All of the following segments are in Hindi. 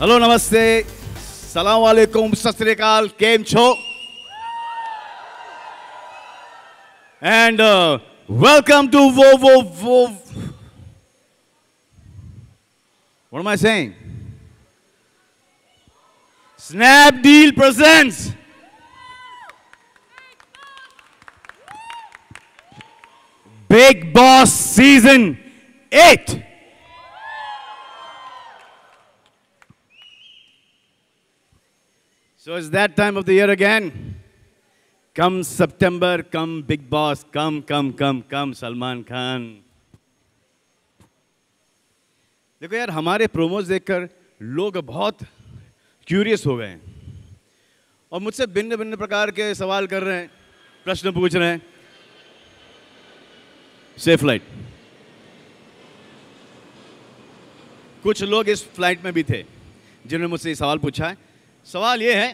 हेलो, नमस्ते, सलाम वालेकुम, सत श्री अकाल, केम छो? And welcome to What am I saying? Snapdeal presents Big Boss Season 8. So it's that time of the year again. Come September, come Big Boss, come Salman Khan. देखो यार, हमारे प्रोमोज देखकर लोग बहुत क्यूरियस हो गए हैं और मुझसे भिन्न भिन्न प्रकार के सवाल कर रहे हैं, प्रश्न पूछ रहे हैं। Safe flight. कुछ लोग इस फ्लाइट में भी थे जिन्होंने मुझसे ये सवाल पूछा है। सवाल ये है,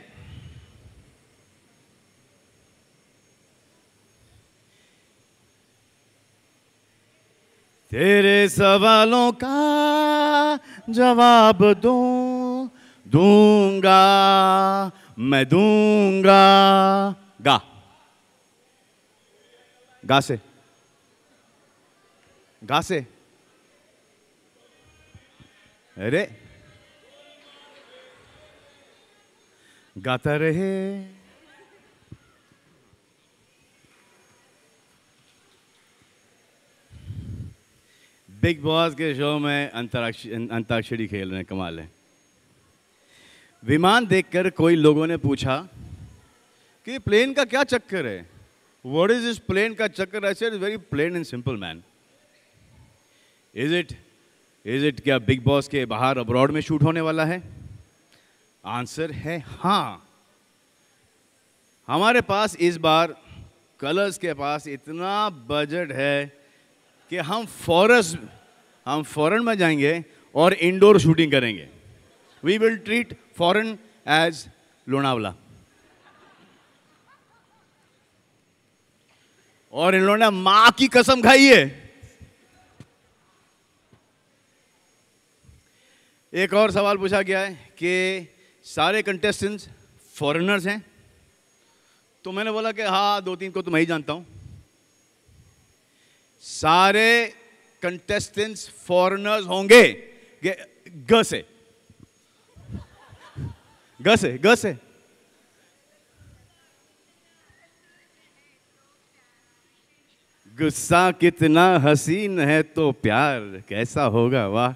तेरे सवालों का जवाब दूंगा मैं दूंगा। गा से अरे गाता रहे। बिग बॉस के शो में अंताक्षरी खेल रहे हैं, कमाल है। विमान देखकर कोई लोगों ने पूछा कि प्लेन का क्या चक्कर है? व्हाट इज दिस प्लेन का चक्कर? I said very plain and simple man. Is it क्या बिग बॉस के बाहर अब्रॉड में शूट होने वाला है? आंसर है हाँ। हमारे पास इस बार कलर्स के पास इतना बजट है कि हम फॉरेन में जाएंगे और इंडोर शूटिंग करेंगे। We will treat foreign as Lonavala. और इन लोगों ने मां की कसम खाई है। एक और सवाल पूछा गया है कि सारे कंटेस्टेंट्स फॉरेनर्स हैं, तो मैंने बोला कि हाँ, 2-3 को तो मैं ही जानता हूं। सारे कंटेस्टेंट्स फॉरेनर्स होंगे। ग से गुस्सा कितना हसीन है तो प्यार कैसा होगा, वाह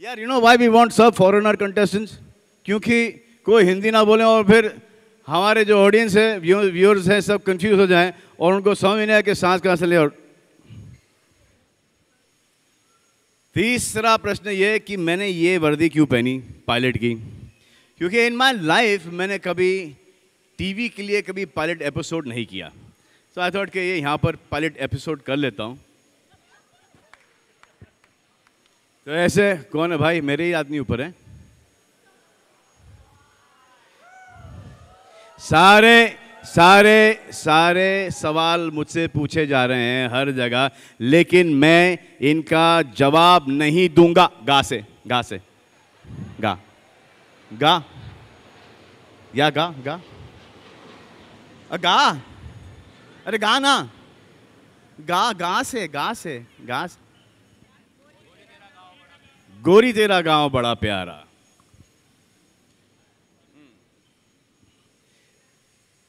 यार। You know why we want सब फॉरेनर कंटेस्टेंट्स? क्योंकि कोई हिंदी ना बोले और फिर हमारे जो ऑडियंस है, व्यूअर्स हैं, सब कंफ्यूज हो जाएं और उनको समझ नहीं आए कि सांस कहां से ले। और तीसरा प्रश्न ये कि मैंने ये वर्दी क्यों पहनी पायलट की? क्योंकि इन माय लाइफ मैंने कभी टीवी के लिए कभी पायलट एपिसोड नहीं किया, तो आई थॉट कि ये यहाँ पर पायलट एपिसोड कर लेता हूँ। तो ऐसे कौन है भाई? मेरे ही आदमी ऊपर है। सारे सवाल मुझसे पूछे जा रहे हैं हर जगह, लेकिन मैं इनका जवाब नहीं दूंगा। गा अरे गा ना, गा से गोरी तेरा गांव बड़ा प्यारा।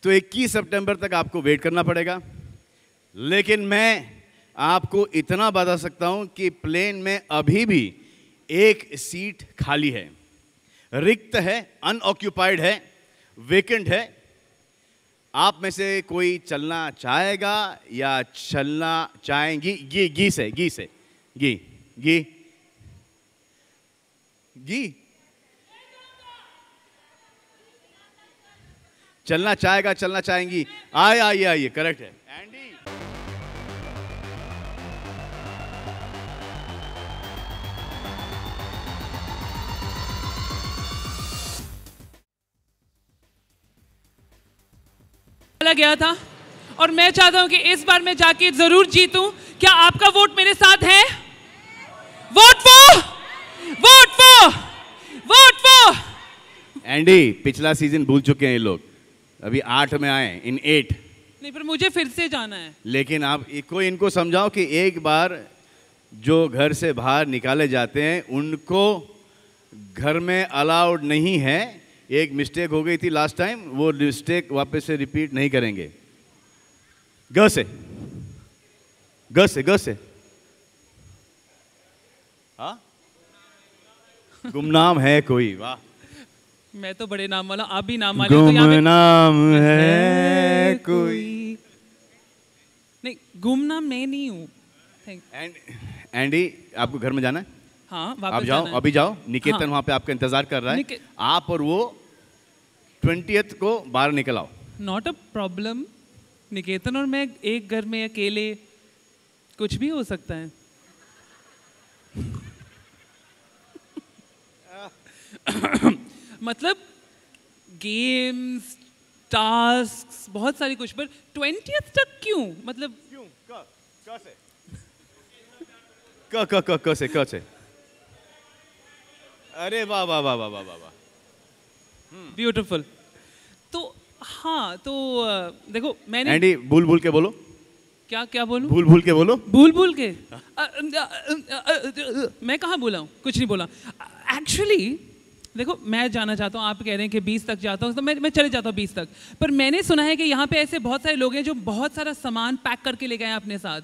तो 21 सितंबर तक आपको वेट करना पड़ेगा, लेकिन मैं आपको इतना बता सकता हूं कि प्लेन में अभी भी एक सीट खाली है, रिक्त है, अनऑक्यूपाइड है, वेकेंट है। आप में से कोई चलना चाहेगा या चलना चाहेंगी? गी चलना चाहेगा, चलना चाहेंगी? आइए, करेक्ट है। एंडी, गया था और मैं चाहता हूं कि इस बार मैं जाके जरूर जीतूं। क्या आपका वोट मेरे साथ है? वोट एंडी पिछला सीजन भूल चुके हैं ये लोग, अभी 8 में आए, इन 8। नहीं पर मुझे फिर से जाना है। लेकिन आप कोई इनको समझाओ कि एक बार जो घर से बाहर निकाले जाते हैं उनको घर में अलाउड नहीं है। एक मिस्टेक हो गई थी लास्ट टाइम, वो मिस्टेक वापस से रिपीट नहीं करेंगे। ग से हाँ, गुमनाम है कोई? वाह, मैं तो बड़े नाम वाला, आप भी नाम वाले हो तो यहाँ पे गुमनाम है कोई। नहीं, गुमनाम मैं नहीं हूँ। एंडी आपको घर में जाना है? हाँ, आप वापस जाओ, जाना है। अभी जाओ। निकेतन हाँ। वहां पे आपका इंतजार कर रहा है। आप और वो 20th को बाहर निकल आओ। Not a problem. निकेतन और मैं एक घर में अकेले, कुछ भी हो सकता है। मतलब गेम्स, टास्क, बहुत सारी कुछ, पर 20th तक क्यों? मतलब क्यों? क से अरे वाह वाह वाह वाह वाह वाह वाह, ब्यूटीफुल। तो हाँ, तो देखो मैंने एंडी भूल भूल के बोलो। क्या बोलूं? भूल भूल के बोलो। भूल के मैं कहाँ बोला हूँ? कुछ नहीं बोला। एक्चुअली देखो, मैं जाना चाहता हूँ, आप कह रहे हैं कि 20 तक जाता हूँ, तो मैं चले जाता हूँ 20 तक। पर मैंने सुना है कि यहाँ पे ऐसे बहुत सारे लोग हैं जो बहुत सारा सामान पैक करके ले गए हैं अपने साथ।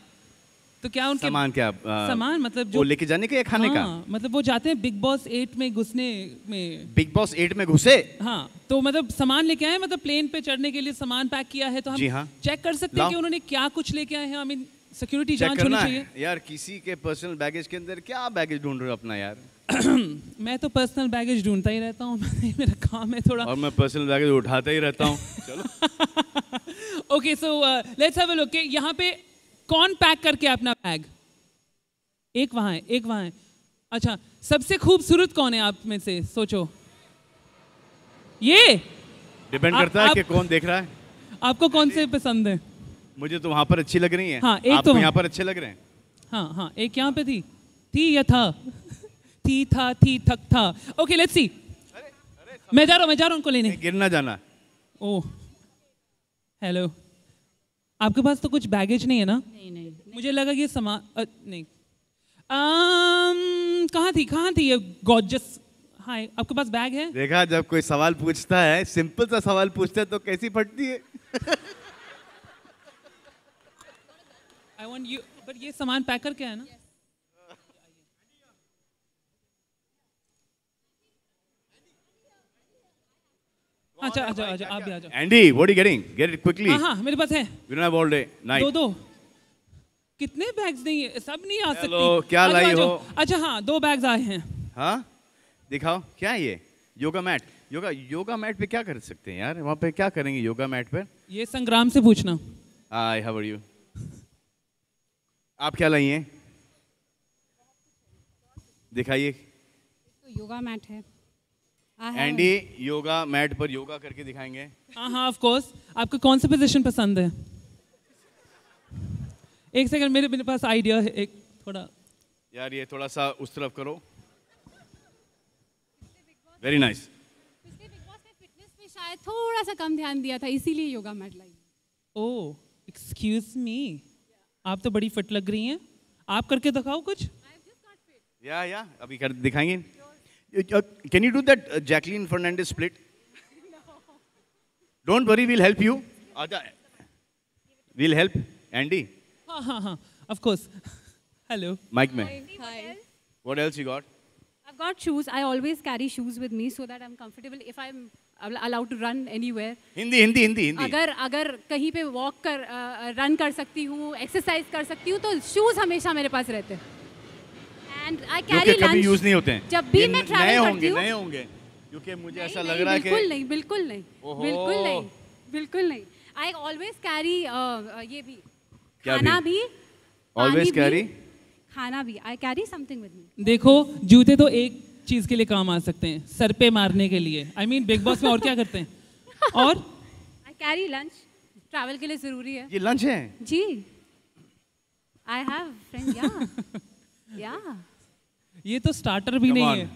तो क्या उनके सामान क्या? सामान मतलब जो वो लेके जाने का या खाने का? मतलब वो जाते हैं बिग बॉस 8 में घुसने में। बिग बॉस 8 में घुसे? हाँ, तो मतलब सामान लेके आए, मतलब प्लेन पे चढ़ने के लिए सामान पैक किया है। तो जी हम हाँ। चेक कर सकते हैं कि उन्होंने क्या कुछ लेके आए हैं। आई मीन सिक्योरिटी जांच होनी चाहिए यार। किसी के पर्सनल बैगेज के अंदर क्या बैगेज ढूंढ रहे हो अपना यार? मैं तो पर्सनल बैगेज ढूंढता ही रहता हूँ। मेरा काम है थोड़ा। और मैं पर्सनल बैगेज उठाता ही रहता हूँ। चलो okay, so let's have a look. यहाँ पे कौन पैक करके अपना बैग? एक वहाँ है, एक वहाँ है। अच्छा, सबसे खूबसूरत कौन है आप में से? सोचो। ये डिपेंड करता है कि कौन देख रहा है। आपको कौन से पसंद है? मुझे तो वहां पर अच्छी लग रही है। हाँ, एक आपको तो यहाँ पर अच्छे लग रहे हैं। हाँ, एक यहाँ पे थी या था? थी थक था। Okay, let's see. मैं जा रहा हूँ उनको लेने। गिरना जाना। ओह, हेलो, आपके पास तो कुछ बैगेज नहीं है ना? नहीं। मुझे लगा कि सामान नहीं। कहाँ थी ये गॉर्जियस? हाँ, आपके पास बैग है? देखा, जब कोई सवाल पूछता है, सिंपल सा सवाल पूछता है तो कैसी फटती है। आई वांट यू, बट ये सामान पैक करके है ना? अच्छा, आप भी आ जाओ। Andy, what are you getting? Get it quickly. हाँ, मेरे पास है। We don't have all day night. दो। कितने बैग्स? नहीं है, सब नहीं आ सकती। हेलो, क्या लाई हो? अच्छा हाँ, 2 बैग्स आए हैं। हाँ, दिखाओ क्या है ये? योगा मैट। योगा मैट पे क्या कर सकते हैं यार? वहाँ पे क्या करेंगे योगा मैट पर? ये संग्राम से पूछना। हाय, हाउ आर यू? आप क्या लाई हैं? दिखाइए। तो योगा मैट है। एंडी योगा मैट पर योगा करके दिखाएंगे। हाँ, ऑफ कोर्स। आपको कौन सा पोजीशन पसंद है? एक सेकंड, मेरे पास आइडिया है एक थोड़ा। यार ये थोड़ा सा उस तरफ करो। Very nice. पिछले बिग बॉस में फिटनेस पे शायद थोड़ा सा कम ध्यान दिया था, इसीलिए योगा मैट लाई। ओह, एक्सक्यूज मी, आप तो बड़ी फिट लग रही हैं। आप करके दिखाओ कुछ। या अभी कर दिखाएंगे। Can you do that Jacqueline Fernandez split? Don't worry, we'll help you. We'll help Andy. हाँ, of course. Hello. Mike में. Hi. What else you got? I've got shoes. I always carry shoes with me so that I'm comfortable if I'm allowed to run anywhere. Hindi. अगर कहीं पे वॉक कर रन कर सकती हूँ, एक्सरसाइज कर सकती हूँ, तो शूज हमेशा मेरे पास रहते हैं। And I carry lunch. कभी यूज नहीं होते हैं। जब भी मैं ट्रैवल करती हूँ। नए होंगे क्योंकि मुझे ऐसा नहीं, लग रहा है कि बिल्कुल नहीं। आई ऑलवेज कैरी ये भी, क्या खाना भी, ऑलवेज कैरी खाना भी। I carry something with me. देखो, जूते तो एक चीज के लिए काम आ सकते हैं, सर पे मारने के लिए। आई मीन बिग बॉस में और क्या करते हैं? और आई कैरी लंच, ट्रैवल के लिए जरूरी है। ये लंच है जी। I have friend. या ये तो स्टार्टर भी नहीं है।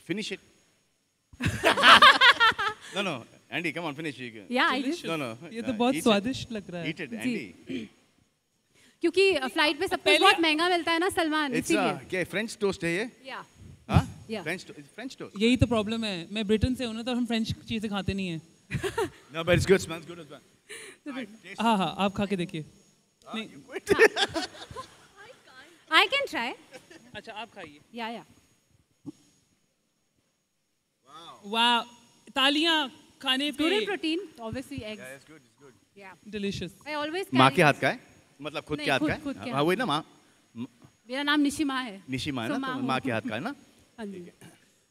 Finish it. No, Andy, come on, finish. Yeah, I Delicious. do. No. ये तो बहुत eat it. स्वादिष्ट लग रहा है। Eat it, ji. Andy. क्योंकि फ्लाइट पे सब कुछ पहले- बहुत महंगा मिलता है ना सलमान, It's इसीलिए। क्या French toast है ये? Yeah. हाँ? Yeah. French toast. यही तो प्रॉब्लम है, मैं ब्रिटेन से हूँ ना, तो हम फ्रेंच चीज़ें खाते नहीं हैं। No, but it's good. Smells good as well. हाँ हाँ, आप खा के देखिए। नहीं, I can try. अच्छा आप खाइए। Yeah. वाह, तालियां खाने Good in पे। protein, obviously eggs. Yeah, it's good. It's good. Yeah. Delicious. I always माँ carry- के हाथ का है? मतलब खुद नहीं, के हाथ का खुद के है? हाँ वही ना माँ मेरा नाम निशिमा है। निशिमा है So ना, माँ तो हूँ। माँ के हाथ का है ना? हाँ जी।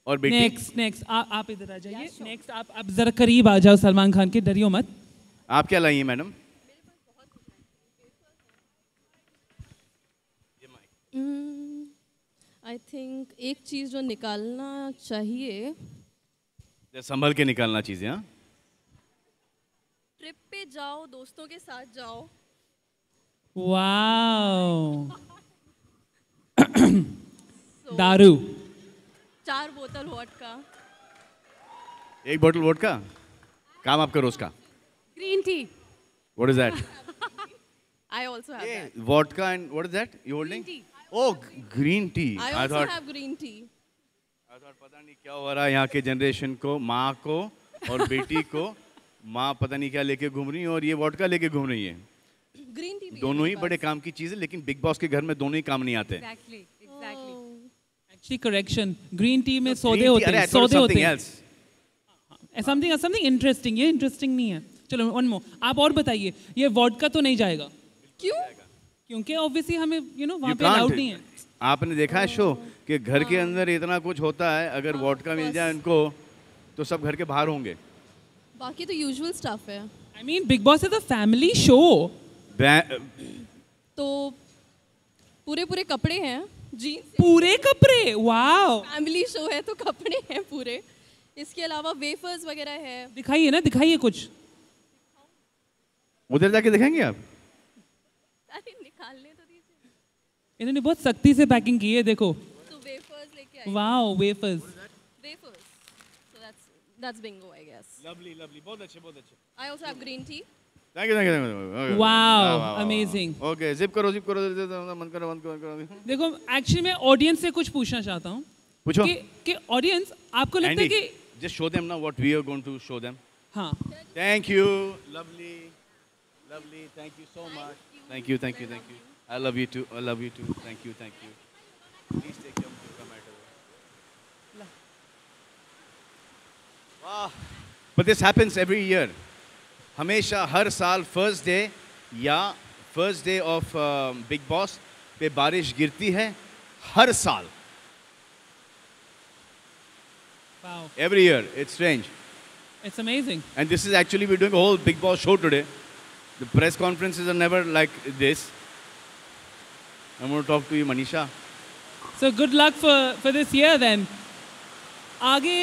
और बेटी नेक्स्ट आप इधर आ जाइए। नेक्स्ट आप जरा करीब आ जाओ सलमान खान के, डरियो मत। आप क्या लाई हैं मैडम? आई थिंक एक चीज़ जो निकालना चाहिए, संभल के निकालना चीजें। हाँ ट्रिप पे जाओ, दोस्तों के साथ जाओ, वाओ, so, दारू। 4 बोतल वोडका। एक बोतल वोडका काम आपका रोज का। Green tea. What is that? I also have that. Vodka and what is that you holding? Green tea. Oh, green tea. I I also thought have green tea. पता नहीं क्या हो रहा है यहाँ के जनरेशन को, माँ को और बेटी को। माँ पता नहीं क्या लेके घूम रही है और ये वोडका लेके घूम रही है। ग्रीन टी दोनों ही बड़े काम की चीज है, लेकिन बिग बॉस के घर में दोनों ही काम नहीं आते। Exactly. Actually correction, green tea में Green सौदे tea- होते अरे, हैं, I thought सौदे होते something हैं। else. समथिंग इंटरेस्टिंग, ये इंटरेस्टिंग नहीं है। चलो वन मोर, आप और बताइए। ये वोडका तो नहीं जाएगा क्यों? क्योंकि ऑब्वियसली हमें वहाँ You पे अलाउड can't. नहीं है। आपने देखा है शो कि घर के अंदर इतना कुछ होता है, अगर वोडका मिल जाए उनको तो सब घर के बाहर होंगे। बाकी तो यूजुअल स्टफ है। I mean big Boss is a family show. तो पूरे कपड़े हैं, जीन्स, पूरे कपड़े, वाओ। फैमिली शो है तो कपड़े हैं पूरे। इसके अलावा वेफर्स वगैरह है। दिखाइए ना, दिखाइए कुछ। उधर जाके दिखाएंगे आप? अरे निकालने तो दीजिए। इन्होंने बहुत सख्ती से पैकिंग की है, देखो। तो वेफर्स लेके आई। Wow, wafers. Wafers. So that's bingo, I guess. Lovely बहुत अच्छे बहुत अच्छे। I also have green tea. Thank you. Wow, amazing. Okay, zip करो बंद करो। देखो एक्चुअली मैं ऑडियंस से कुछ पूछना चाहता हूँ पूछो। कि ऑडियंस आपको लगता है Andy, कि just show them now what we are going to show them. हाँ, Thank you, lovely. Thank you so much. Thank you. I love you too. Thank you. Please take your tomato. Wow. But this happens every year. हमेशा हर साल फर्स्ट डे या first day of big boss पे बारिश गिरती है, हर साल। wow, Every year. It's strange. it's amazing. And this is actually, we're doing a whole Big Boss show today. The press conferences are never like this. I'm going to talk to you, Manisha. So good luck for this year then. आगे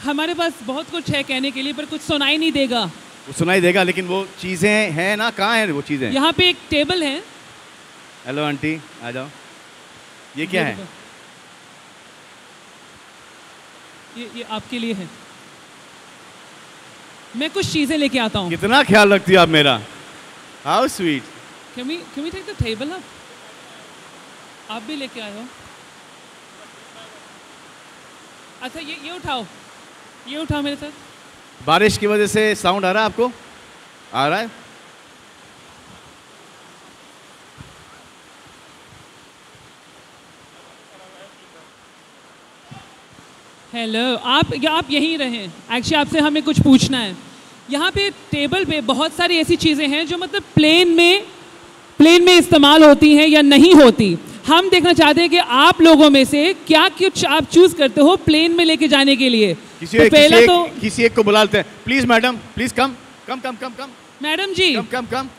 हमारे पास बहुत कुछ है कहने के लिए, पर कुछ सुनाई नहीं देगा। वो सुनाई देगा, लेकिन वो चीज़ें हैं ना, कहाँ हैं वो चीज़ें? यहाँ पे एक टेबल है। हेलो आंटी, आ जाओ। ये क्या है? ये आपके लिए है। मैं कुछ चीजें लेके आता हूँ। कितना ख्याल रखती हो आप मेरा। How sweet. Can we take the table up? आप भी लेके आए हो। अच्छा ये उठाओ मेरे साथ। बारिश की वजह से साउंड आ रहा है आपको? आ रहा है? हेलो, आप यहीं रहें। एक्चुअली आपसे हमें कुछ पूछना है। यहाँ पे टेबल पे बहुत सारी ऐसी चीज़ें हैं जो मतलब प्लेन में इस्तेमाल होती हैं या नहीं होती। हम देखना चाहते हैं कि आप लोगों में से क्या कुछ आप चूज करते हो प्लेन में लेके जाने के लिए। किसी एक को बुलाते हैं। Please madam, please come. Madam ji, come.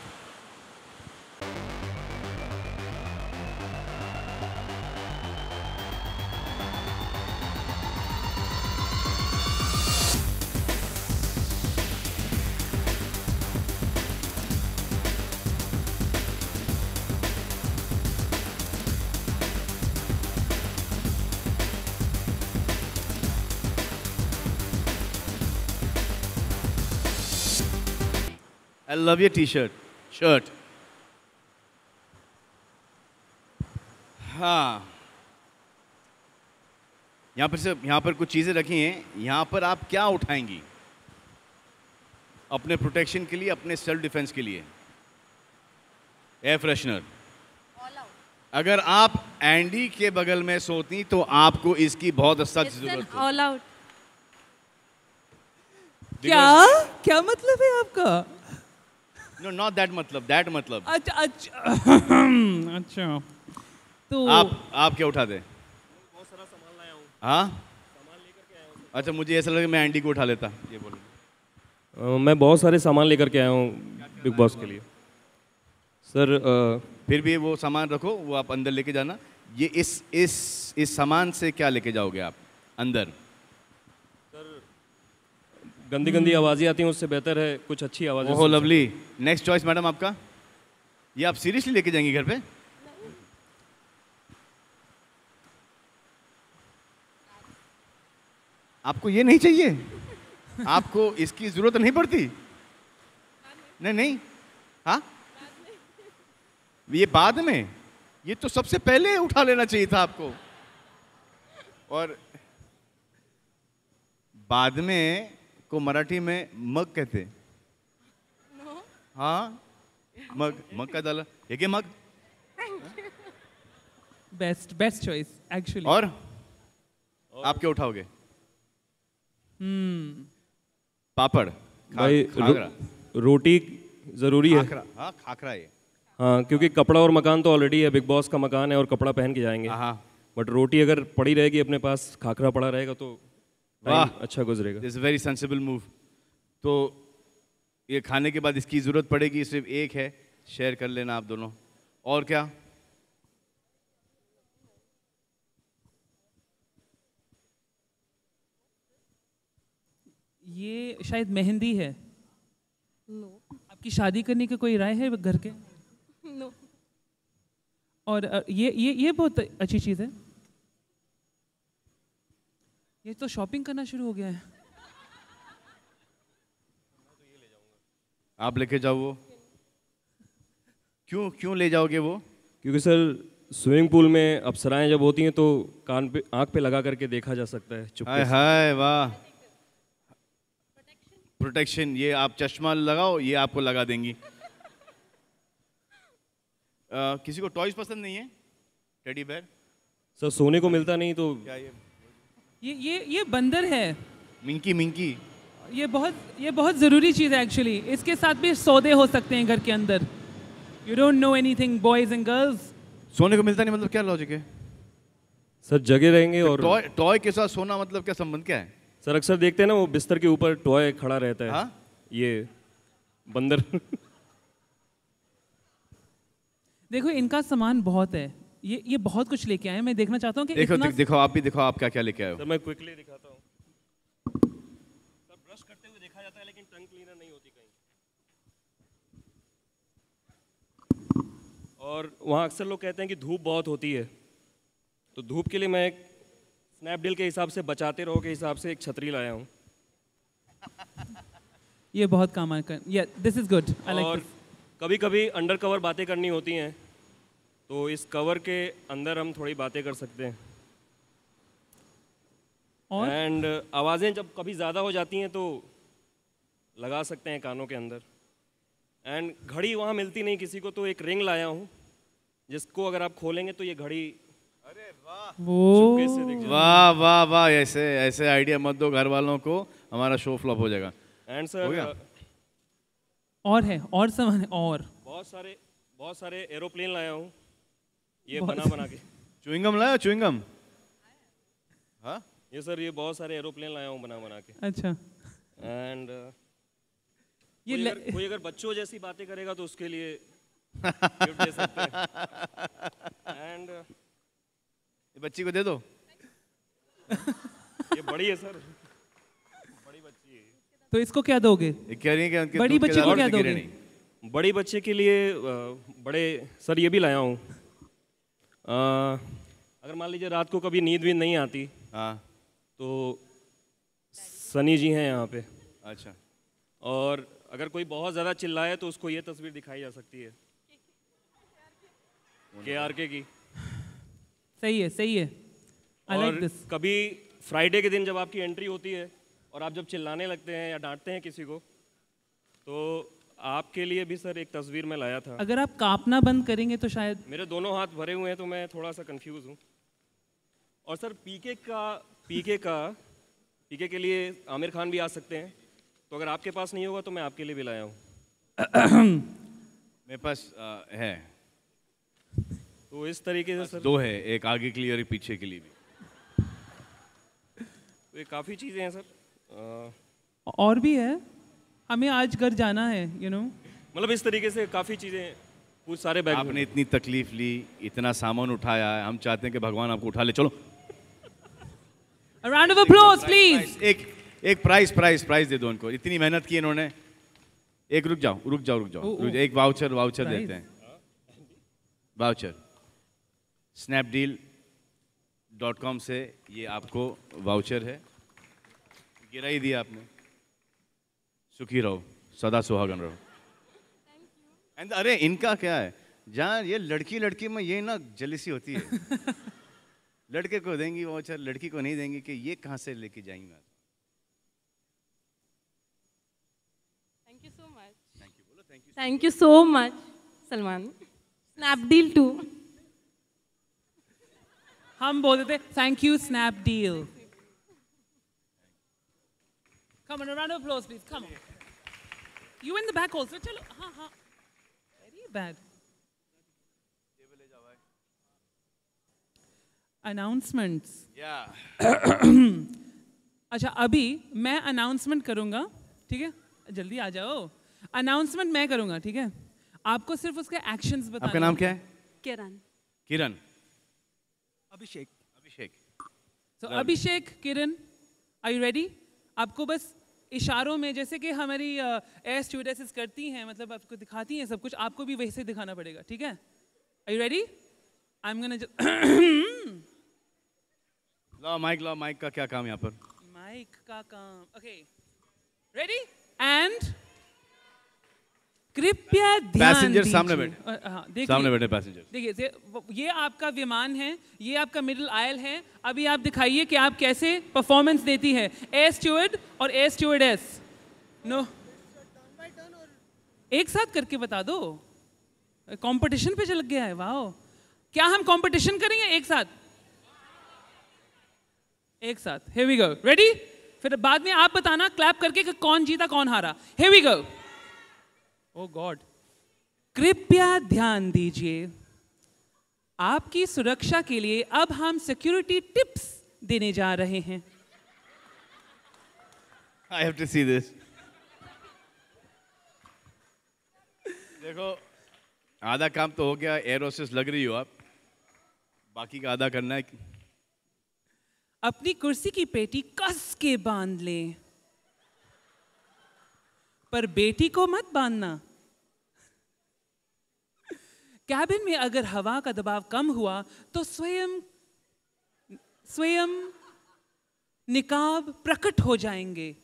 I love your T shirt. हाँ, यहाँ पर कुछ चीज़ें रखी हैं। यहाँ पर आप क्या उठाएंगी अपने प्रोटेक्शन के लिए, अपने सेल्फ डिफेंस के लिए? Air freshener. अगर आप एंडी के बगल में सोती तो आपको इसकी बहुत सख्त जरूरत है। All out. क्या मतलब है आपका? नो, नॉट दैट मतलब, दैट मतलब। अच्छा अच्छा अच्छा। तो आप क्या उठा दे? बहुत सारा सामान लाया हूँ। हाँ, सामान लेकर के आया हूँ। अच्छा, मुझे ऐसा लगा मैं एंडी को उठा लेता। ये बोलो। मैं बहुत सारे सामान लेकर के आया हूँ बिग बॉस के लिए सर। फिर भी वो सामान रखो, वो आप अंदर लेके जाना। ये इस सामान से क्या लेके जाओगे आप अंदर? गंदी गंदी आवाज़ें आती हैं, उससे बेहतर है कुछ अच्छी आवाज़ें। ओह लवली। नेक्स्ट चॉइस मैडम आपका? ये आप सीरियसली लेके जाएंगी घर पे? आपको ये नहीं चाहिए? आपको इसकी जरूरत नहीं पड़ती? नहीं नहीं, हाँ, ये बाद में, ये तो सबसे पहले उठा लेना चाहिए था आपको। और बाद में को मराठी में मग कहते। हाँ, मग का डाला, ये मग। Best choice actually. और आप क्या उठाओगे? पापड़, भाई खाखरा। रोटी ज़रूरी है। खाखरा, हाँ खाखरा है। हाँ, क्योंकि कपड़ा और मकान तो ऑलरेडी है, बिग बॉस का मकान है और कपड़ा पहन के जाएंगे। हाँ, बट रोटी अगर पड़ी रहेगी अपने पास, खाखरा पड़ा रहेगा तो वाह, टाइम अच्छा गुजरेगा। This very sensible move. तो ये खाने के बाद इसकी जरूरत पड़ेगी, सिर्फ एक है, शेयर कर लेना आप दोनों। और क्या? ये शायद मेहंदी है। नो आपकी शादी करने की कोई राय है घर के? नो। और ये बहुत अच्छी चीज़ है। ये तो शॉपिंग करना शुरू हो गया है। आप लेके जाओ वो। क्यों ले जाओगे वो? क्योंकि सर स्विमिंग पूल में अप्सराएं जब होती हैं तो कान पे, आँख पे लगा करके देखा जा सकता है चुपके हाय से। हाय, वाह, प्रोटेक्शन। ये आप चश्मा लगाओ, ये आपको लगा देंगी। किसी को टॉयज पसंद नहीं है? Teddy bear? सर सोने को मिलता नहीं तो क्या ये बंदर है। मिंकी। ये बहुत ज़रूरी चीज़ है एक्चुअली। इसके साथ भी सौदे हो सकते हैं घर के अंदर। You don't know anything boys and girls. सोने को मिलता नहीं मतलब क्या लॉजिक है? सर जगे रहेंगे। और टॉय के साथ सोना मतलब क्या संबंध, क्या है? सर अक्सर देखते हैं ना, वो बिस्तर के ऊपर टॉय खड़ा रहता है। हाँ? ये बंदर। देखो इनका सामान बहुत है। ये बहुत कुछ लेके आए हैं। मैं देखना चाहता हूँ कि देखो आप भी देखो, आप क्या क्या लेके आए हो। सर मैं क्विकली दिखाता हूँ। सर ब्रश करते हुए देखा जाता है लेकिन टंग क्लीनर नहीं होती कहीं। और वहाँ अक्सर लोग कहते हैं कि धूप बहुत होती है, तो धूप के लिए मैं एक स्नैपडील के हिसाब से, बचाते रहो के हिसाब से एक छतरी लाया हूँ। ये बहुत काम आएगा। दिस इज गुड, आई और लाइक। कभी कभी अंडर कवर बातें करनी होती हैं, तो इस कवर के अंदर हम थोड़ी बातें कर सकते हैं। और एंड आवाज़ें जब कभी ज़्यादा हो जाती हैं तो लगा सकते हैं कानों के अंदर। एंड घड़ी वहाँ मिलती नहीं किसी को, तो एक रिंग लाया हूँ जिसको अगर आप खोलेंगे तो ये घड़ी वो चुपके से दिख जाएगी। वाह वाह वाह, ऐसे आइडिया मत दो घर वालों को, हमारा शो फ्लॉप हो जाएगा। एंड हो गया? सर और है, और सामान है, और बहुत सारे एरोप्लेन लाया हूँ, ये बहुत बना के। च्युइंगम लाया? च्युइंगम? हाँ, ये सर ये बहुत सारे एरोप्लेन लाया हूँ बना के। अच्छा। एंड ये कोई अगर बच्चों जैसी बातें करेगा तो उसके लिए गिफ्ट दे सकते हैं। एंड ये बच्ची को दे दो। ये बड़ी है सर, बड़ी बच्ची है। तो इसको क्या दोगे? ये कह रही है कि उनके बड़ी दूध के बच्ची को दाल क्या से गिरे दोगे? नहीं। बड़ी बच्चे के लिए बड़े सर ये भी लाया हूँ। अगर मान लीजिए रात को कभी नींद नहीं आती, हाँ, तो सनी जी हैं यहाँ पे, अच्छा। और अगर कोई बहुत ज़्यादा चिल्लाए तो उसको ये तस्वीर दिखाई जा सकती है KRK की। सही है, सही है। आई लाइक और दिस। कभी फ्राइडे के दिन जब आपकी एंट्री होती है और आप जब चिल्लाने लगते हैं या डांटते हैं किसी को, तो आपके लिए भी सर एक तस्वीर मैं लाया था। अगर आप कांपना बंद करेंगे तो शायद। मेरे दोनों हाथ भरे हुए हैं तो मैं थोड़ा सा कंफ्यूज हूँ। और सर पीके के लिए आमिर खान भी आ सकते हैं, तो अगर आपके पास नहीं होगा तो मैं आपके लिए भी लाया हूँ। मेरे पास है, तो इस तरीके से सर 2 है, एक आगे के लिए और एक पीछे के लिए भी। तो ये काफ़ी चीज़ें हैं सर। और भी है, हमें आज घर जाना है, मतलब इस तरीके से काफ़ी चीज़ें, कुछ सारे बैग आपने इतनी तकलीफ ली, इतना सामान उठाया है, हम चाहते हैं कि भगवान आपको उठा ले। चलो A round of applause, please. एक प्राइस दे दो उनको, इतनी मेहनत की इन्होंने। एक रुक जाओ, एक वाउचर देते हैं। वाउचर snapdeal.com से ये आपको वाउचर है, गिरा ही दिया आपने। सुखी रहो, सदा सुहागन रहो। एंड अरे इनका क्या है, जहाँ ये लड़की में ये ना जलीसी होती है। लड़के को देंगी वाउचर, लड़की को नहीं देंगी कि ये कहाँ से लेके जाएंगी। Thank you so much Salman. Snapdeal too. हम बोल देते thank you Snapdeal. Come on, a round of applause, please. Come on. You in the back also. चलो, हाँ. Very bad. Announcements. अच्छा, अभी मैं अनाउंसमेंट करूंगा, ठीक है? जल्दी आ जाओ। अनाउंसमेंट मैं करूंगा, ठीक है? आपको सिर्फ उसके एक्शंस बताने। आपका नाम क्या है? किरण। अभिषेक। So Abhishek, Kiran, are you ready? आपको बस इशारों में, जैसे कि हमारी एयर स्टूडेंट्स करती हैं, मतलब आपको दिखाती हैं सब कुछ, आपको भी वैसे दिखाना पड़ेगा, ठीक है? Are you ready? I'm gonna just लाओ माइक का क्या काम यहाँ पर? माइक का काम, okay. Ready? And कृपया ध्यान पैसेंजर दीजिए। सामने बैठे। हाँ, देखिए, सामने बैठे पैसेंजर। देखिए, ये आपका विमान है, ये आपका मिडिल आयल है। अभी आप दिखाइए कि आप कैसे परफॉर्मेंस देती है एयर स्टूवर्ड और एयर स्टूवर्डेस। नो, एक साथ करके बता दो। कंपटीशन पे चल गया है। वाह, क्या हम कंपटीशन करेंगे एक साथ? एक साथ। Here we go. Ready? फिर बाद में आप बताना क्लैप करके कि कौन जीता कौन हारा। Here we go. Oh God. कृपया ध्यान दीजिए, आपकी सुरक्षा के लिए अब हम सिक्योरिटी टिप्स देने जा रहे हैं। I have to see this. देखो, आधा काम तो हो गया, एयर होस्टेस लग रही हो आप, बाकी का आधा करना है। अपनी कुर्सी की पेटी कस के बांध लें, पर बेटी को मत बांधना। कैबिन में अगर हवा का दबाव कम हुआ तो स्वयं निकाब प्रकट हो जाएंगे।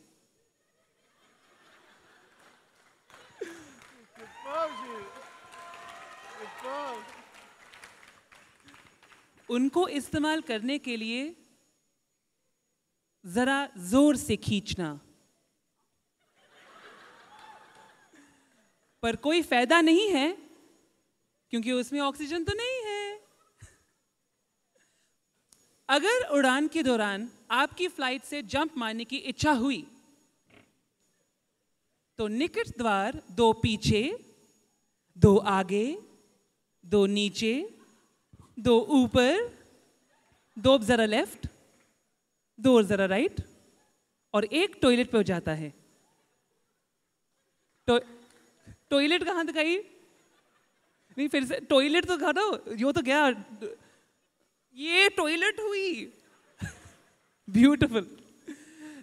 उनको इस्तेमाल करने के लिए जरा जोर से खींचना, पर कोई फायदा नहीं है क्योंकि उसमें ऑक्सीजन तो नहीं है। अगर उड़ान के दौरान आपकी फ्लाइट से जंप मारने की इच्छा हुई तो निकट द्वार 2 पीछे, 2 आगे, 2 नीचे, 2 ऊपर, 2 जरा लेफ्ट, 2 जरा राइट और 1 टॉयलेट पे हो जाता है। टॉयलेट कहाँ दिखाई? नहीं, फिर से टॉयलेट तो कहा, यो तो क्या, ये टॉयलेट हुई। ब्यूटीफुल।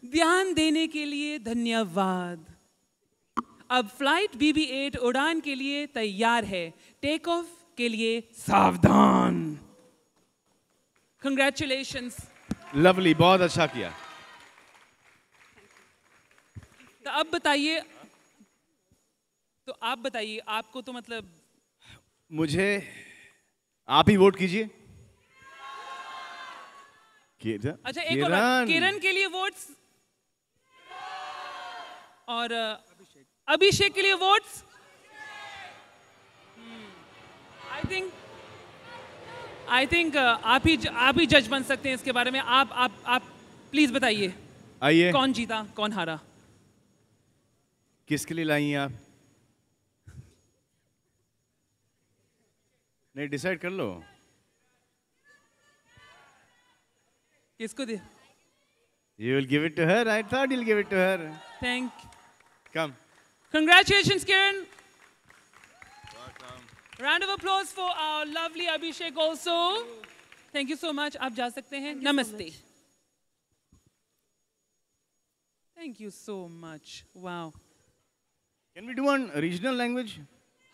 ध्यान देने के लिए धन्यवाद। अब फ्लाइट BB-8 उड़ान के लिए तैयार है। टेक ऑफ के लिए सावधान। कंग्रेचुलेशंस। लवली, बहुत अच्छा किया। तो अब बताइए तो आप बताइए, आपको तो मतलब मुझे आप ही वोट कीजिए। अच्छा, एक और बात, किरण के लिए वोट्स और अभिषेक के लिए वोट्स। आई थिंक आप ही जज बन सकते हैं इसके बारे में। आप प्लीज बताइए, आइए, कौन जीता कौन हारा? किसके लिए लाई हैं आप? नहीं, डिसाइड कर लो। किसको दे? You will give it to her. I thought you'll give it to her. Thank Come. Congratulations, Kiran. Round of applause for our lovely Abhishek also. Thank you so much. आप जा सकते हैं। नमस्ते। Thank you so much. Wow. Can we do one regional language?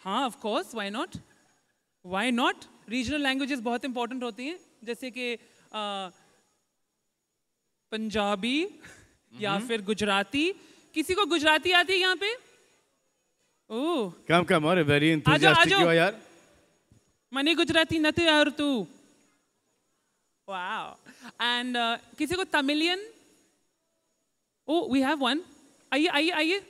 हाँ, of course. Why not? Why not? Regional languages बहुत important होती हैं, जैसे कि पंजाबी या फिर गुजराती। किसी को गुजराती आती है यहाँ पे? ओह, Come, और very enthusiastic आजो। you are यार। मने गुजराती न थे यार तू। Wow. And किसी को Tamilian? Oh, we have one. आइए।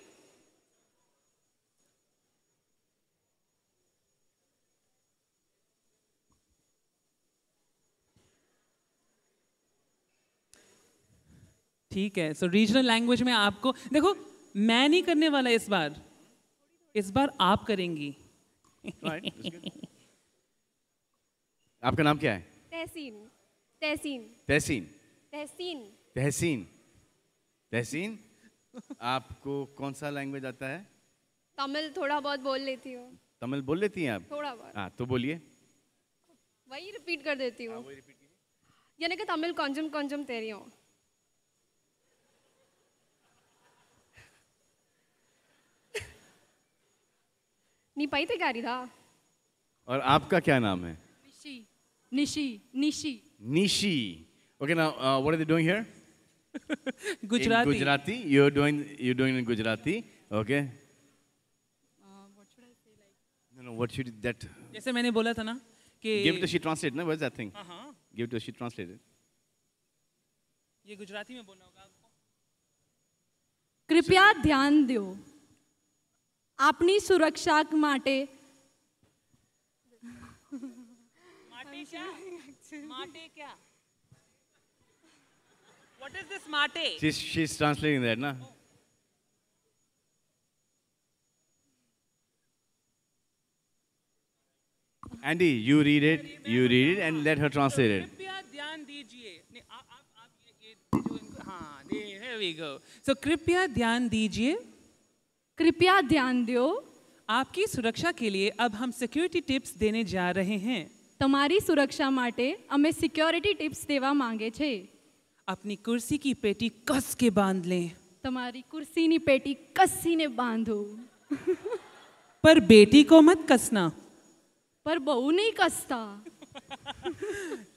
ठीक है। सो रीजनल लैंग्वेज में आपको देखो, मैं नहीं करने वाला इस बार आप करेंगी। Right, that's good. आपका नाम क्या है? तहसीन। आपको कौन सा लैंग्वेज आता है? तमिल थोड़ा बहुत बोल लेती हूँ। तमिल बोल लेती हैं आप? थोड़ा बहुत। हाँ, तो बोलिए। वही रिपीट कर देती हूँ। यानी कि तमिल కొంచెం தெரியும்। नी पाइते गारीदा। और आपका क्या नाम है? Nishi. Okay, now what are they doing here? Gujarati. In Gujarati. You're doing in Gujarati. Okay. What should I say? Like, No, what should that? जैसे मैंने बोला था ना कि Give it to she translate. No, what's that thing? हाँ, Give it to she translate it. ये गुजराती में बोलना होगा आपको। कृपया ध्यान दो, આપની સુરક્ષા માટે माटे क्या? What is this माटे? She's translating that, na? Andy, you read it and let her translate it. कृपया ध्यान दीजिए। नहीं, आप ये जो इनको, हाँ, here we go. So कृपया ध्यान दीजिए। कृपया ध्यान दो, आपकी सुरक्षा के लिए अब हम सिक्योरिटी टिप्स देने जा रहे हैं। તમારી સુરક્ષા માટે અમે સિક્યોરિટી ટિપ્સ દેવા માંગે છે। अपनी कुर्सी की पेटी कस के बांध लें। તમારી કુર્સીની પેટી કસીને બાંધો, पर बेटी को मत कसना। पर બહુ નહીં કસતા।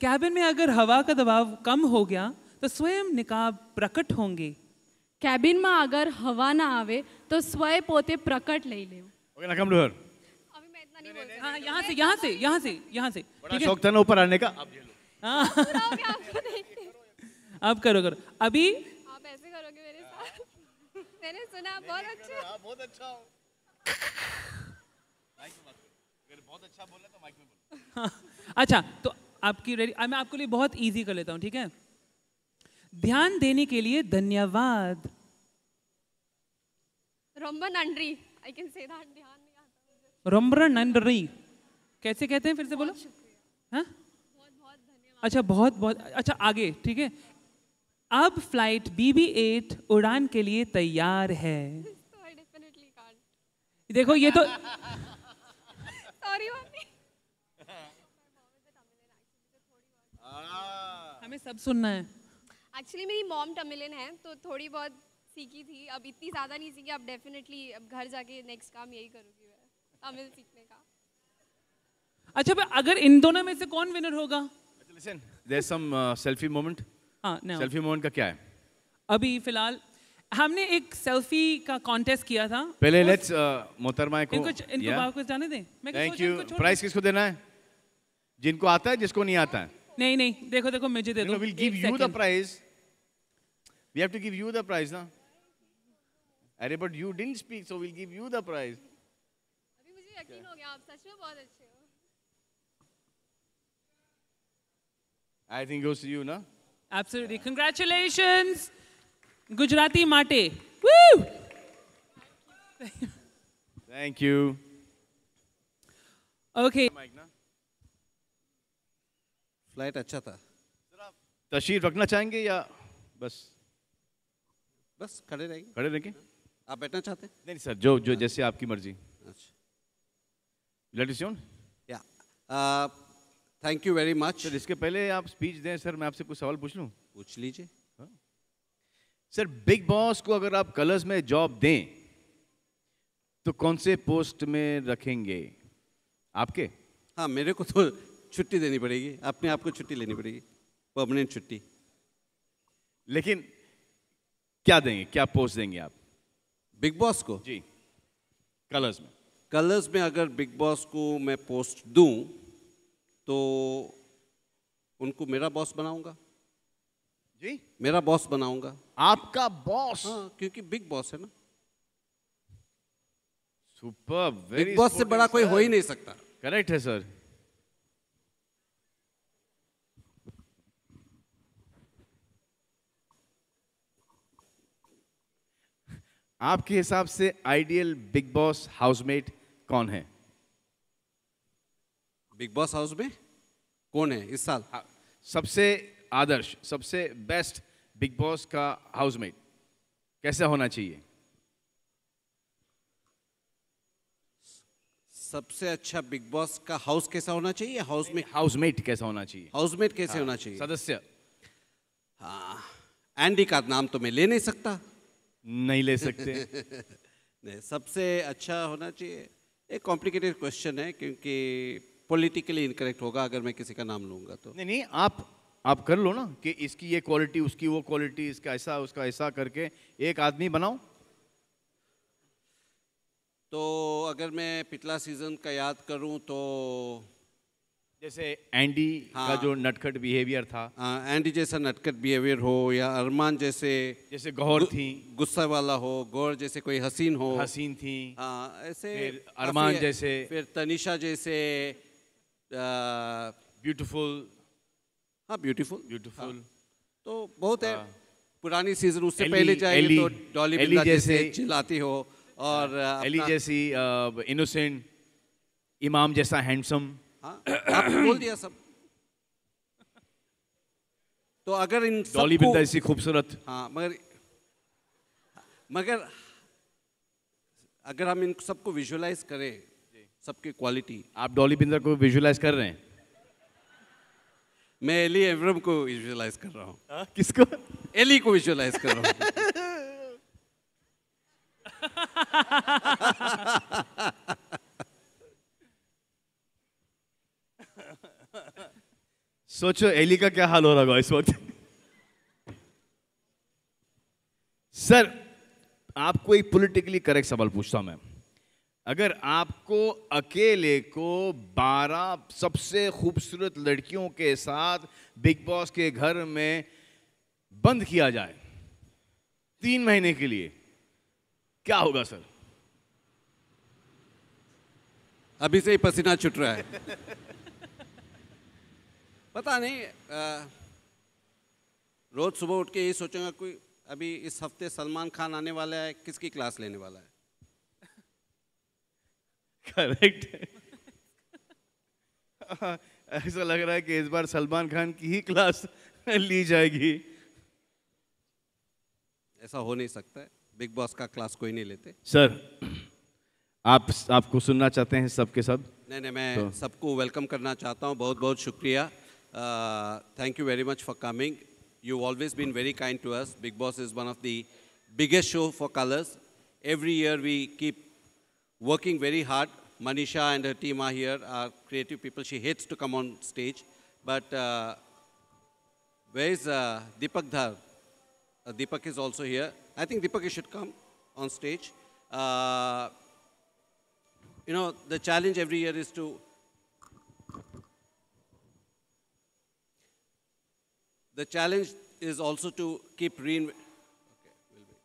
कैबिन में अगर हवा का दबाव कम हो गया तो स्वयं निकाब प्रकट होंगे। કેબિનમાં અગર હવા ના આવે તો સ્વયં પોતે પ્રકટ લઈ લેવું। Okay, now come to her. अभी मैं इतना नहीं बोल सकती। हाँ, यहाँ से बड़ा शौक था ना ऊपर आने का। अब ये लो। हाँ, पूरा हो गया आपको देख के। अब करो अभी। आप ऐसे करोगे मेरे साथ? मैंने सुना आप बहुत अच्छा। बहुत अच्छा हो। माइक में बात करो। अगर बहुत अच्छा बोला तो माइक में बोलो। हाँ, अच्छा, तो आपकी रेडी, मैं आपके लिए बहुत इजी कर लेता हूँ, ठीक है? ध्यान देने के लिए धन्यवाद। रोम्बा नंड्री, आई कैन से दैट। ध्यान नहीं आता। रम्बरा नंडरी कैसे कहते हैं, फिर से बोलो। हाँ, अच्छा, बहुत अच्छा, आगे, ठीक है? अब फ्लाइट BB-8 उड़ान के लिए तैयार है। So I definitely can't. देखो ये तो Sorry मम्मी। हमें सब सुनना है। एक्चुअली मेरी मॉम तमिलियन है, तो थोड़ी बहुत सीखी थी। अब इतनी ज़्यादा नहीं सीखी। अब डेफिनेटली अब घर जाके नेक्स्ट काम यही करूँगी मैं, तमिल सीखने का। अच्छा, पर अगर इन दोनों में से कौन विनर होगा? Listen, there's some selfie moment. हाँ, now, Selfie moment का क्या है? अभी फिलहाल हमने एक सेल्फी का कॉन्टेस्ट किया था। पहले लेट्स मोहतरमा को इनको वापस जाने दें। मैं थैंक सोचा यू। इनको छोड़ प्राइस किसको देना है? जिनको आता है, जिसको नहीं आता है? नहीं नहीं, देखो देखो मुझे दे दो। विल गिव एक you the second। Prize. We have to give you the prize ना। अरे but you didn't speak, so will give you the prize. अभी मुझे यकीन हो गया आप सच में बहुत अच्छे हो। I think goes to you ना। Absolutely. Congratulations, Gujarati Mate. Woo! Thank you. Okay. Mic ना। फ्लाइट अच्छा था। तशरीफ रखना चाहेंगे या बस बस खड़े रहेंगे। खड़े रहेंगे? आप बैठना चाहते हैं? नहीं सर, जो जो जैसे आपकी मर्जी। अच्छा। Let it on. Yeah thank you very much. Sir इसके पहले आप स्पीच दें सर, मैं आपसे कुछ सवाल पूछ लूं? पूछ लीजिए। सर बिग बॉस को अगर आप कलर्स में जॉब दें तो कौन से पोस्ट में रखेंगे? आपके? हाँ, मेरे को तो छुट्टी देनी पड़ेगी, अपने आप को छुट्टी लेनी पड़ेगी, परमानेंट छुट्टी। लेकिन क्या देंगे, क्या पोस्ट देंगे आप बिग बॉस को? जी कलर्स में? कलर्स में अगर बिग बॉस को मैं पोस्ट दूं तो उनको मेरा बॉस बनाऊंगा। जी मेरा बॉस बनाऊंगा। आपका बॉस? हाँ, क्योंकि बिग बॉस है ना। सुपर, वेरी बिग बॉस से बड़ा कोई हो ही नहीं सकता। करेक्ट है सर। आपके हिसाब से आइडियल बिग बॉस हाउसमेट कौन है? बिग बॉस हाउस में कौन है इस साल? सबसे आदर्श, सबसे बेस्ट बिग बॉस का हाउसमेट कैसा होना चाहिए? सबसे अच्छा बिग बॉस का हाउस कैसा होना चाहिए? हाउस में हाउसमेट कैसा होना चाहिए? हाउसमेट कैसे होना चाहिए? सदस्य? हाँ, एंडी का नाम तो मैं ले नहीं सकता। नहीं ले सकते। नहीं, सबसे अच्छा होना चाहिए। एक कॉम्प्लिकेटेड क्वेश्चन है क्योंकि पॉलिटिकली इनकरेक्ट होगा अगर मैं किसी का नाम लूंगा तो। नहीं नहीं, आप कर लो ना कि इसकी ये क्वालिटी, उसकी वो क्वालिटी, इसका ऐसा उसका ऐसा करके एक आदमी बनाओ। तो अगर मैं पिछला सीजन का याद करूं तो जैसे एंडी हाँ। का जो नटखट बिहेवियर था, एंडी जैसा नटखट बिहेवियर हो, या अरमान जैसे गौर थी, गुस्सा वाला हो, गौर जैसे कोई हसीन हो, हसीन थी, हाँ ऐसे, फिर अरमान काफी- जैसे, फिर तनिषा जैसे ब्यूटीफुल। हाँ ब्यूटीफुल। ब्यूटीफुल तो बहुत है। पुरानी सीजन उससे एली- पहले जाएंगे एली- तो डॉली एली बिरला जैसे जैसे- चिल्लाती हो, और एली जैसी इनोसेंट, इमाम जैसा हैंडसम। हाँ, आपने बोल दिया सब। तो अगर इन डॉली सबको बिरला जैसी खूबसूरत। हाँ, मगर अगर हम इन सबको विजुअलाइज करें, सबकी क्वालिटी। आप डॉली बिंदर को विजुअलाइज कर रहे हैं? मैं एली एवरम को विजुअलाइज कर रहा हूँ। किसको? एली को विजुअलाइज कर रहा हूँ। सोचो एली का क्या हाल हो रहा होगा इस वक्त। सर आपको एक पॉलिटिकली करेक्ट सवाल पूछता हूं मैं। अगर आपको अकेले को 12 सबसे खूबसूरत लड़कियों के साथ बिग बॉस के घर में बंद किया जाए 3 महीने के लिए, क्या होगा सर? अभी से ही पसीना छूट रहा है। पता नहीं, रोज सुबह उठ के यही सोचूंगा कोई अभी इस हफ्ते सलमान खान आने वाला है, किसकी क्लास लेने वाला है। करेक्ट। ऐसा लग रहा है कि इस बार सलमान खान की ही क्लास ली जाएगी। ऐसा हो नहीं सकता है, बिग बॉस का क्लास कोई नहीं लेते। सर आपको सुनना चाहते हैं सबके सब? नहीं, मैं सबको वेलकम करना चाहता हूँ। बहुत बहुत शुक्रिया। Thank you very much for coming. You always been very kind to us. Bigg Boss is one of the biggest show for Colors. Every year we keep working very hard. Manisha and her team are here, are creative people. She hates to come on stage. But where is Deepak Dhar? Deepak is also here. I think Deepak, you should come on stage. Uh, you know, the challenge every year is to the challenge is also to keep reinventing. Okay, we'll wait.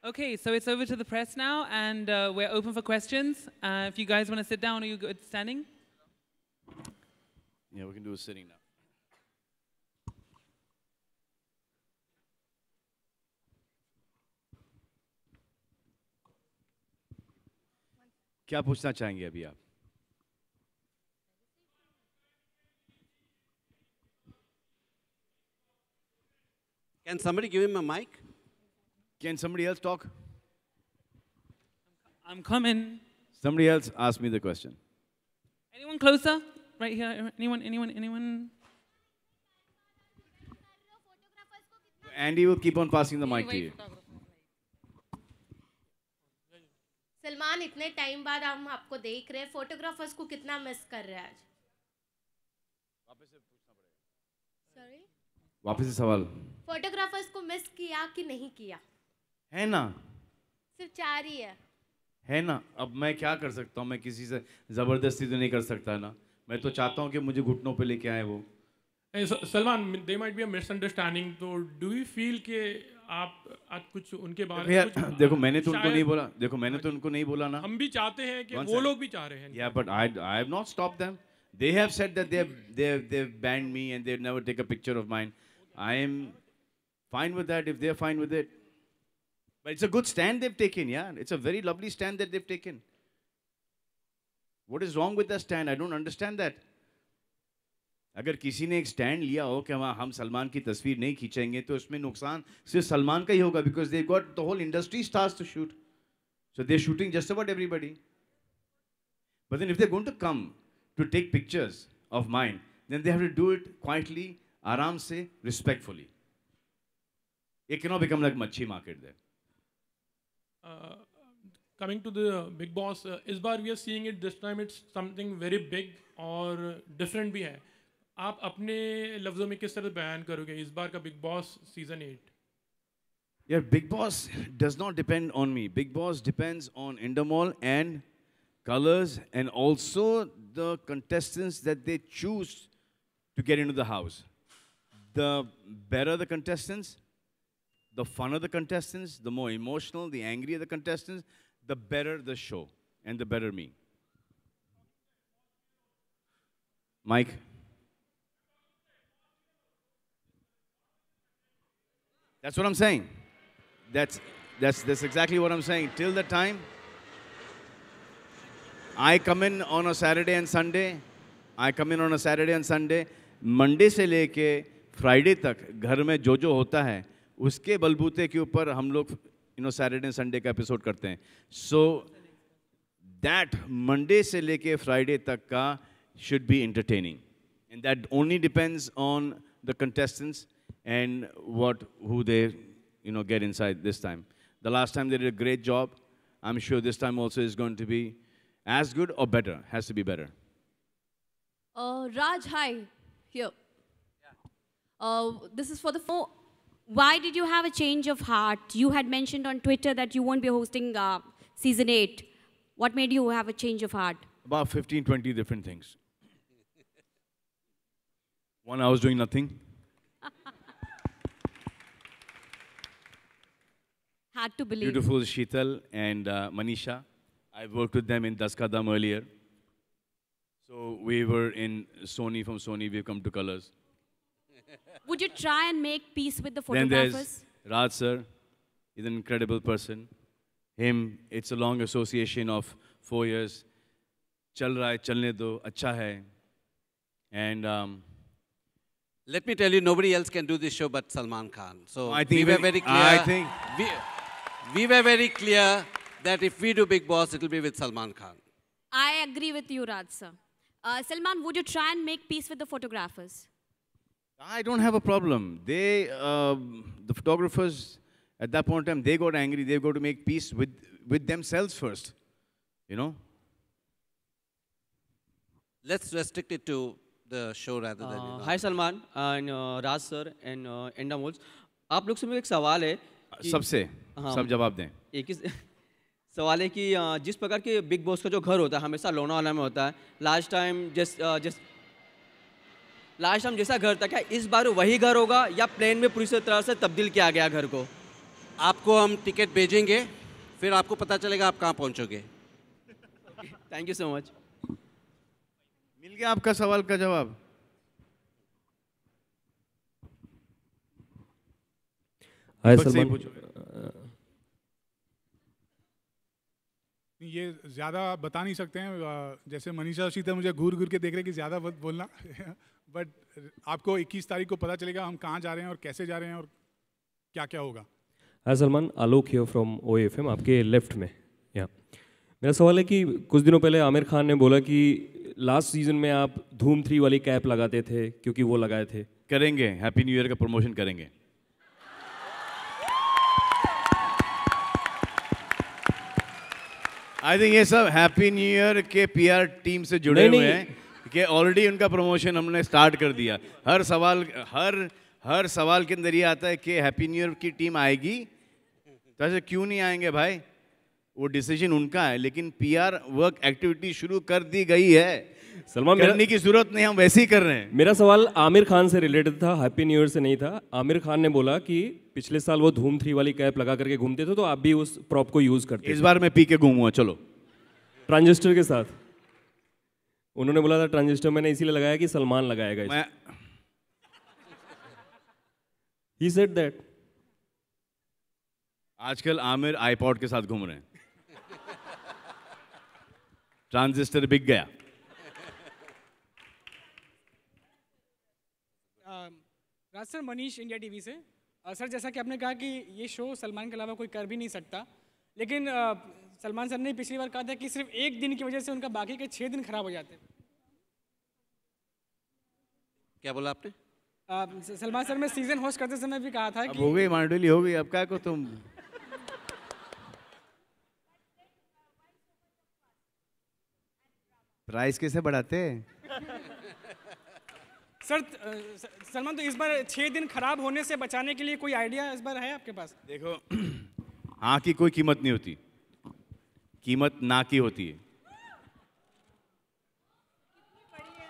Okay, so it's over to the press now, and we're open for questions. If you guys want to sit down, are you good standing? Yeah, we can do a sitting now. क्या पूछना चाहेंगे अभी आप? Can somebody give him a mic? Can somebody else talk? I'm coming. Somebody else ask me the question. Anyone closer? Right here. Anyone? Andy will keep on passing the mic to you. Salman, इतने टाइम बाद हम आपको देख रहे हैं, फोटोग्राफर्स को कितना मिस कर रहे हैं आज? सॉरी? वापस से सवाल. फोटोग्राफर्स को मिस किया कि नहीं किया? है ना? सिर्फ 4 ही है ना? अब मैं क्या कर सकता हूँ? मैं किसी से जबरदस्ती तो नहीं कर सकता ना. मैं तो चाहता हूँ कि मुझे घुटनों पे लेके आए वो. Salman, they might be a misunderstanding. तो do you feel कि आप आज कुछ उनके बारे भैया में देखो मैंने तो उनको नहीं बोला. देखो मैंने तो उनको नहीं बोला ना. हम भी चाहते हैं कि One वो second. लोग भी चाह रहे हैं. Yeah, but I have not stopped them. They have said that they've banned me and they'll never take a picture of mine. I am fine with that if they're fine with it. But it's a good stand they've taken, yeah. It's a very lovely stand that they've taken. What is wrong with that stand? I don't understand that. अगर किसी ने एक स्टैंड लिया हो कि हम सलमान की तस्वीर नहीं खींचेंगे तो उसमें नुकसान सिर्फ सलमान का ही होगा because they've got the whole industry stars to shoot. So they're shooting just about everybody. But then if they're going to come to take pictures of mine, then they have to do it quietly, आराम से, respectfully. It cannot become like मच्छी market there. Coming to the Big Boss, इस बार we are seeing it this time. It's something very big और different भी है. आप अपने लफ्ज़ों में किस तरह बयान करोगे इस बार का Big Boss season 8? Yeah, Big Boss does not depend on me. Big Boss depends on Endemol and Colors and also the contestants that they choose to get into the house. The better the contestants, the funner the contestants, the more emotional, the angrier the contestants, the better the show and the better me. Mike? That's what I'm saying. That's exactly what I'm saying. Till the time I come in on a Saturday and Sunday, Monday से लेके Friday तक घर में जो होता है उसके बलबूते के ऊपर हम लोग Saturday and Sunday का एपिसोड करते हैं. So that Monday से लेके Friday तक का should be entertaining, and that only depends on the contestants and who they get inside this time. The last time they did a great job. I'm sure this time also is going to be as good or better. Has to be better. Raj, hi. Here. This is for the phone. Why did you have a change of heart? You had mentioned on Twitter that you won't be hosting season 8. What made you have a change of heart? About 15, 20 different things. One, I was doing nothing. Hard to believe. Beautiful Sheetal and Manisha. I worked with them in Das Ka Dam earlier. So we were in Sony. From Sony, we've come to Colors. Would you try and make peace with the Then photographers? there's Raj sir. He's an incredible person. Him, it's a long association of 4 years. चल रहा है, चलने दो, अच्छा है. And Let me tell you, nobody else can do this show but Salman Khan. So I think we were very clear. I think we were very clear that if we do Big Boss, it will be with Salman Khan. I agree with you, Raj sir. Salman, would you try and make peace with the photographers? I don't have a problem. They, the photographers, at that point in time, they got angry. They got to make peace with themselves first. You know. Let's restrict it to the show rather than. Hi Salman and Raj sir and Endamols. आप लोग से मेरे एक सवाल है. सबसे सब जवाब दें. एक ही सवाल है कि जिस प्रकार के बिग बॉस का जो घर होता है हमेशा लोनावाला में होता है. लास्ट टाइम जैसा घर था, क्या इस बार वही घर होगा या प्लेन में पूरी तरह से तब्दील किया गया घर को? आपको हम टिकट भेजेंगे, फिर आपको पता चलेगा आप कहाँ पहुँचोगे. Thank you so much. मिल गया आपका सवाल का जवाब. हाय सलमान. ये ज़्यादा बता नहीं सकते हैं. जैसे मनीषा शीतल मुझे घूर घूर के देख रहे कि ज़्यादा मत बोलना. बट आपको 21 तारीख को पता चलेगा हम कहाँ जा रहे हैं और कैसे जा रहे हैं और क्या क्या होगा. हाय सलमान, आलोक हियर फ्रॉम OFM, आपके लेफ्ट में. या मेरा सवाल है कि कुछ दिनों पहले आमिर खान ने बोला कि लास्ट सीजन में आप धूम 3 वाली कैप लगाते थे क्योंकि वो लगाए थे. करेंगे, हैप्पी न्यू ईयर का प्रमोशन करेंगे. आई थिंक ये सब हैप्पी न्यू ईयर के PR टीम से जुड़े हुए हैं कि ऑलरेडी उनका प्रमोशन हमने स्टार्ट कर दिया. हर सवाल के अंदर ये आता है कि हैप्पी न्यू ईयर की टीम आएगी, तो ऐसे क्यों नहीं आएंगे भाई? वो डिसीजन उनका है, लेकिन PR वर्क एक्टिविटी शुरू कर दी गई है. सलमान, करने की जरूरत नहीं, हम वैसे ही कर रहे हैं. मेरा सवाल आमिर खान से रिलेटेड था, हैप्पी न्यू ईयर से नहीं था. आमिर खान ने बोला कि पिछले साल वो धूम 3 वाली कैप लगा करके घूमते थे, तो आप भी उस प्रॉप को यूज करते थे. इस बार मैं पी के घूमूंगा. चलो, ट्रांजिस्टर के साथ. उन्होंने बोला था ट्रांजिस्टर मैंने इसीलिए लगाया कि सलमान लगाएगा. He said that. आजकल आमिर आईपॉड के साथ घूम रहे हैं. ट्रांजिस्टर बिक गया. राज सर, मनीष, इंडिया टीवी से. सर, जैसा कि आपने कहा कि ये शो सलमान के अलावा कोई कर भी नहीं सकता, लेकिन सलमान सर ने पिछली बार कहा था कि सिर्फ एक दिन की वजह से उनका बाकी के 6 दिन खराब हो जाते. क्या बोला आपने? सलमान सर, मैं सीजन होस्ट करते समय भी कहा था कि हो गई मांडली, हो गई. अब क्या को तुम प्राइस कैसे बढ़ाते हैं? सर, सलमान, तो इस बार 6 दिन खराब होने से बचाने के लिए कोई आइडिया इस बार है आपके पास? देखो, हाँ की कोई कीमत नहीं होती, कीमत ना की होती है.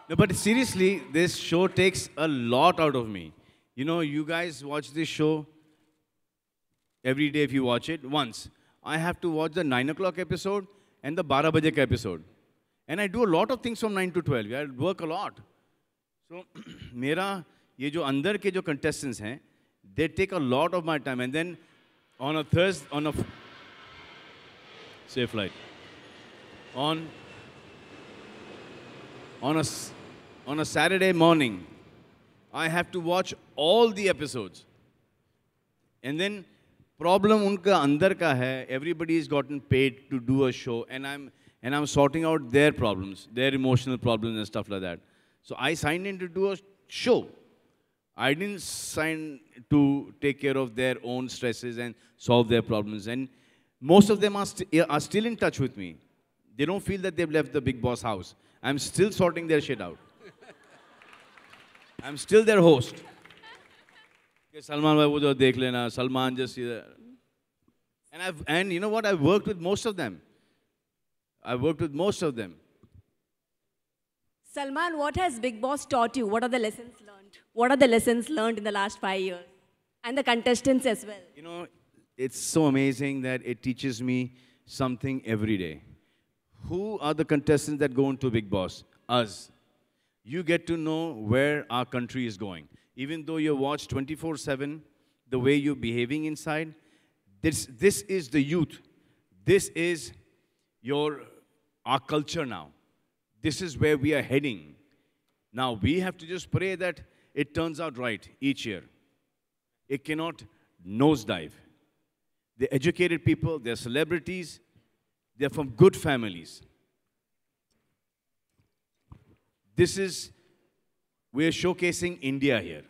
No, but seriously, this show takes a lot out of me. You know, you guys watch this show every day if you watch it once. I have to watch the 9 o'clock episode and the 12 baje ka episode. And I do a lot of things from 9 to 12. I work a lot. So, मेरा ये जो अंदर के जो contestants हैं, they take a lot of my time. And then on a Thursday, on a safe flight, on a Saturday morning, I have to watch all the episodes. And then problem unka andar ka hai, everybody's gotten paid to do a show, and I'm sorting out their problems, their emotional problems and stuff like that. So I signed in to do a show. I didn't sign to take care of their own stresses and solve their problems. And most of them are still in touch with me. They don't feel that they've left the Big Boss house. I'm still sorting their shit out. I'm still their host. Salman bhai, wo jo dekh lena, Salman just see that. And you know what? I've worked with most of them. Salman, what has Big Boss taught you? What are the lessons learned? What are the lessons learned in the last 5 years? And the contestants as well. You know, it's so amazing that it teaches me something every day. Who are the contestants that go into Big Boss? Us. You get to know where our country is going. Even though you watch 24/7, the way you're behaving inside, this is the youth. This is our culture now. this is where we are heading. Now we have to just pray that it turns out right each year. It cannot nosedive. They're educated people, they're celebrities, they're from good families. We're showcasing India here.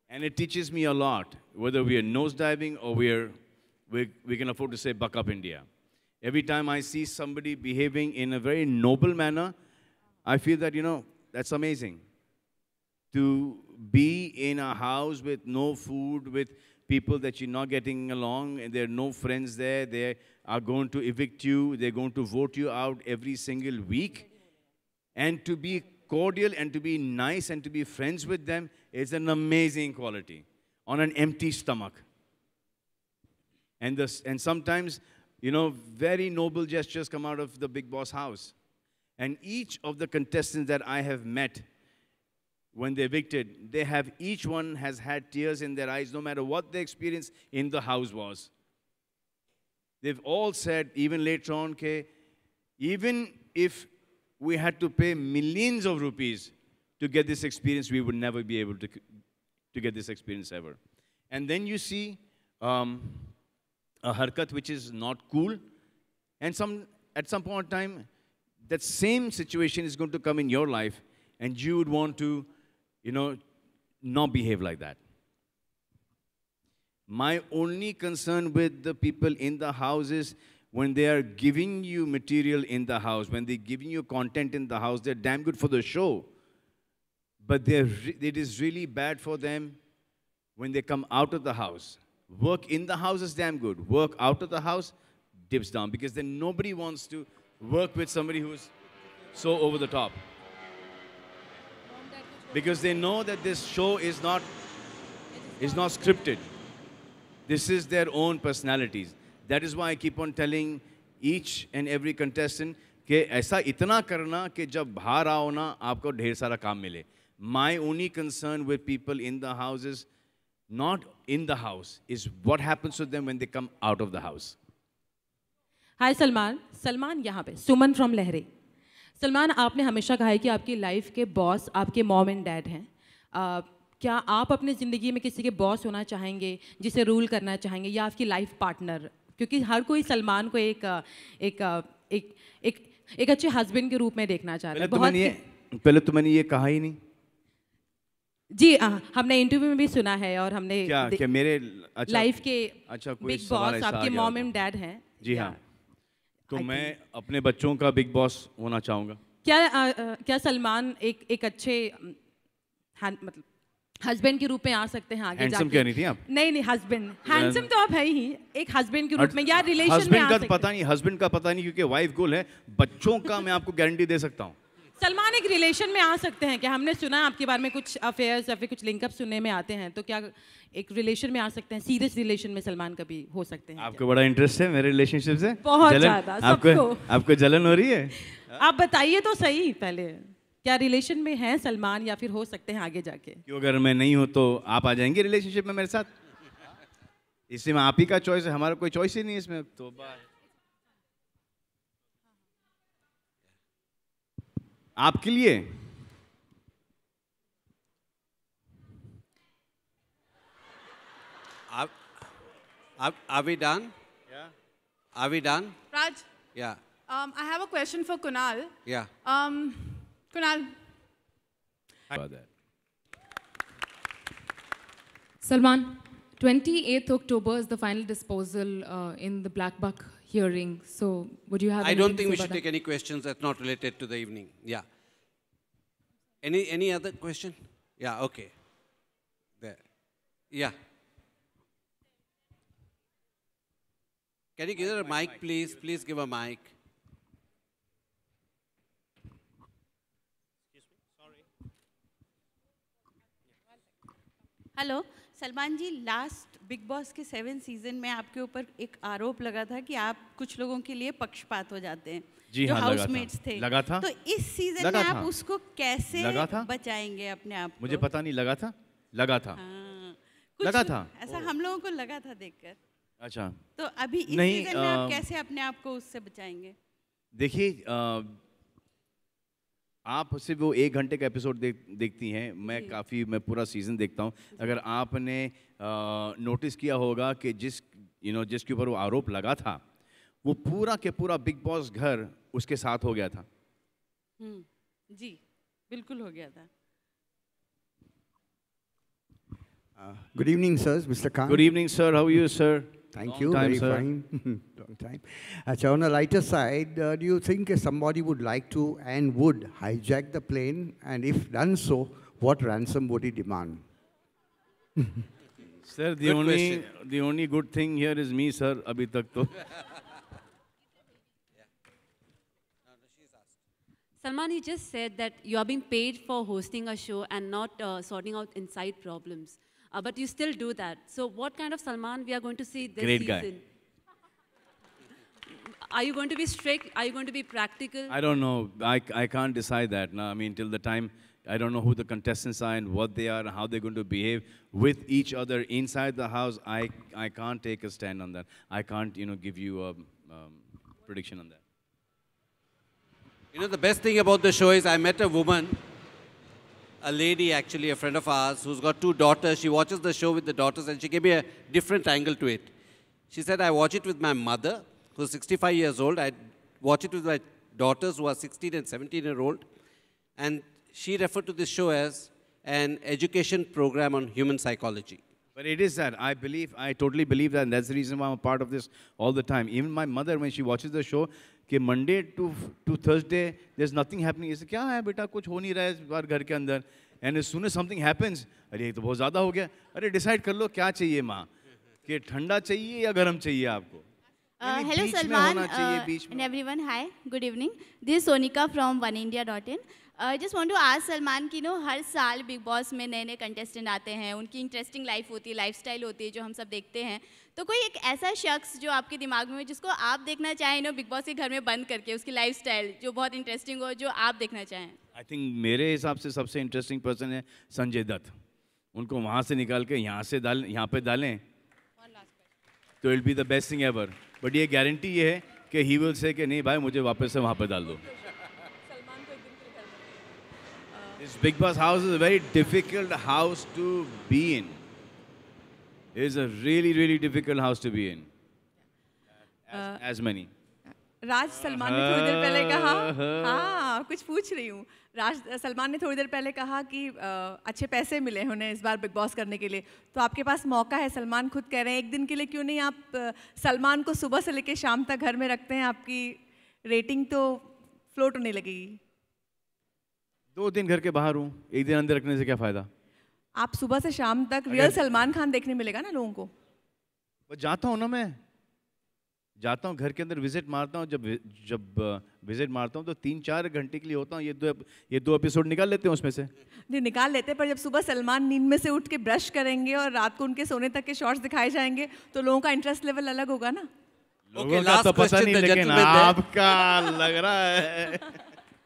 And it teaches me a lot, whether we are nosediving or we can afford to say, buck up India. Every time I see somebody behaving in a very noble manner, I feel that, that's amazing. To be in a house with no food, with people that you're not getting along, and there are no friends there, they are going to evict you, they're going to vote you out every single week. And to be cordial and to be nice and to be friends with them is an amazing quality on an empty stomach. And sometimes, very noble gestures come out of the Bigg Boss house. And each of the contestants that I have met, when they're evicted, each one has had tears in their eyes, no matter what the experience in the house was. They've all said, even later on, okay, even if we had to pay millions of rupees to get this experience, we would never be able to get this experience ever. And then you see a harkat which is not cool, and at some point in time, that same situation is going to come in your life, and you would want to, not behave like that. My only concern with the people in the house is when they are giving you material in the house, when they're giving you content in the house, they're damn good for the show. But it is really bad for them when they come out of the house. Work in the house is damn good. Work out of the house dips down, because then nobody wants to work with somebody who's so over the top. Because they know that this show is not scripted. This is their own personalities. That is why I keep on telling each and every contestant कि ऐसा इतना करना कि जब बाहर आओ ना आपको ढेर सारा काम मिले. My only concern with people in the house is not in the house, is what happens to them when they come out of the house. Hi Salman. Salman यहाँ पे. सुमन from लहरे. सलमान, आपने हमेशा कहा है कि आपकी लाइफ के बॉस आपके मॉम एंड डैड हैं. क्या आप अपनी ज़िंदगी में किसी के बॉस होना चाहेंगे, जिसे रूल करना चाहेंगे, या आपकी लाइफ पार्टनर? क्योंकि हर कोई सलमान को एक अच्छे हस्बैंड के रूप में देखना चाहता है. पहले तो मैंने ये कहा ही नहीं. जी हमने इंटरव्यू में भी सुना है, और हमने क्या मेरे लाइफ के बिग बॉस आपके मॉम एंड डैड हैं. जी हाँ. तो मैं अपने बच्चों का बिग बॉस होना चाहूँगा. क्या सलमान एक अच्छे मतलब हस्बैंड के रूप में आ सकते हैं आगे जाके? हैंडसम कह रही थी आप? नहीं, हस्बैंड. हैंडसम तो आप है ही. एक हस्बैंड के रूप में या रिलेशन में आ सकते हैं? हस्बैंड का पता नहीं, क्योंकि वाइफ गोल है. बच्चों का मैं आपको गारंटी दे सकता हूँ. सलमान एक रिलेशन में आ सकते हैं क्या? हमने सुना है आपके बारे में कुछ अफेयर्स या फिर कुछ लिंकअप सुनने में आते हैं, तो क्या एक रिलेशन में आ सकते हैं? सीरियस रिलेशन में सलमान कभी हो सकते हैं? आपको बड़ा इंटरेस्ट है मेरे रिलेशनशिप से? बहुत ज़्यादा. आपको जलन हो रही है? आप बताइए तो सही पहले, क्या रिलेशन में हैं सलमान, या फिर हो सकते हैं आगे जाके? क्यों, अगर मैं नहीं हूँ तो आप आ जाएंगे रिलेशनशिप में मेरे साथ? इसमें आप ही का चॉइस है, हमारा कोई चॉइस ही नहीं है इसमें. तो आपके लिए Are we done? Yeah. Are we done? Raj? Yeah. I have a question for Kunal. Yeah. Kunal. About that. Salman, 28th October is the final disposal in the Black Buck hearing. So, would you have? I don't think we should take any questions that's not related to the evening. Yeah. Any other question? Yeah. Okay. There. Yeah. Can you give her a mic, please? Please give a mic. Hello Salman ji, last Bigg Boss के 7 सीजन में आपके ऊपर एक आरोप लगा था कि आप कुछ लोगों के लिए पक्षपात हो जाते हैं. जी जो हाँ, हाउसमेट्स थे. लगा था. तो इस सीजन में आप उसको कैसे बचाएंगे अपने आप को? मुझे पता नहीं. लगा था. लगा था. ऐसा हम लोगों को लगा था देखकर. अच्छा. तो अभी इस सीजन में आप कैसे अपने आप को उससे बचाएंगे? देखिए, आप सिर्फ वो 1 घंटे का एपिसोड देखती हैं, मैं पूरा सीज़न देखता हूँ। अगर आपने नोटिस किया होगा कि जिसके ऊपर वो आरोप लगा था, वो पूरा के पूरा बिग बॉस घर उसके साथ हो गया था। जी बिल्कुल हो गया था। Good evening, sirs. Mr. Khan. Good evening, sir. How are you, sir? Thank Long you. time, Very sir. fine. Long time. So on a lighter side, do you think somebody would like to and would hijack the plane? And if done so, what ransom would he demand? Sir, the only good thing here is me, sir. अभी तक तो. Salman, you just said that you are being paid for hosting a show and not sorting out inside problems. But you still do that. So what kind of Salman we are going to see this Great season? Are you going to be strict? Are you going to be practical? I don't know. I can't decide that. No, I mean, till the time I don't know who the contestants are and what they are and how they're going to behave with each other inside the house. I can't take a stand on that. I can't, give you a prediction on that. The best thing about the show is I met a woman, a lady actually, a friend of ours, who's got 2 daughters. She watches the show with the daughters and she gave me a different angle to it. She said, I watch it with my mother, who's 65 years old. I watch it with my daughters, who are 16 and 17-year-old. And she referred to this show as an education program on human psychology. But it is that. I totally believe that, and that's the reason why I'm a part of this all the time. Even my mother, when she watches the show, कि Monday to Thursday, there's nothing happening. इसे क्या है बेटा, कुछ हो नहीं रहा है इस बार घर के अंदर. And as soon as something happens, अरे ये तो बहुत ज़्यादा हो गया. अरे decide कर लो क्या चाहिए माँ, कि ठंडा चाहिए या गर्म चाहिए आपको. Hello Salman and everyone. Hi, good evening. This is Sonika from oneindia.in. I just want to ask Salman कि हर साल बिग बॉस में नए कंटेस्टेंट आते हैं, उनकी इंटरेस्टिंग लाइफ होती है, लाइफस्टाइल होती है जो हम सब देखते हैं. तो कोई एक ऐसा शख्स जो आपके दिमाग में जिसको आप देखना चाहें बिग बॉस के घर में बंद करके, उसकी लाइफस्टाइल जो बहुत इंटरेस्टिंग हो, जो आप देखना चाहें? आई थिंक मेरे हिसाब से सबसे इंटरेस्टिंग पर्सन है संजय दत्त. उनको वहाँ से निकाल के यहाँ पे डालें तो it be the best thing ever. But ये गारंटी ये है कि ही विल से कि नहीं भाई मुझे वापस से वहाँ पे डाल दो. This Big Boss house is a very difficult house to be in. It is a really, really difficult house to be in. As many. राज सलमान ने थोड़ी देर पहले कहा, हाँ कुछ पूछ रही हूँ. राज सलमान ने थोड़ी देर पहले कहा कि अच्छे पैसे मिले उन्हें इस बार बिग बॉस करने के लिए. तो आपके पास मौका है, सलमान खुद कह रहे हैं, एक दिन के लिए क्यों नहीं आप सलमान को सुबह से लेकर शाम तक घर में रखते हैं, आपकी रेटिंग तो फ्लोट होने लगेगी. 2 दिन घर के बाहर हूँ, 1 दिन अंदर रखने से क्या फ़ायदा? आप सुबह से शाम तक रियल सलमान खान देखने मिलेगा ना लोगों को. बस जाता हूँ ना, मैं जाता हूँ घर के अंदर, विजिट मारता हूँ. जब विजिट मारता हूँ तो 3-4 घंटे के लिए होता हूँ. ये दो एपिसोड निकाल लेते हैं उसमें से. नहीं निकाल लेते, पर जब सुबह सलमान नींद में से उठ के ब्रश करेंगे और रात को उनके सोने तक के शॉट्स दिखाए जाएंगे तो लोगों का इंटरेस्ट लेवल अलग होगा ना. लोगों का तो पता नहीं, लेकिन आपका लग रहा है.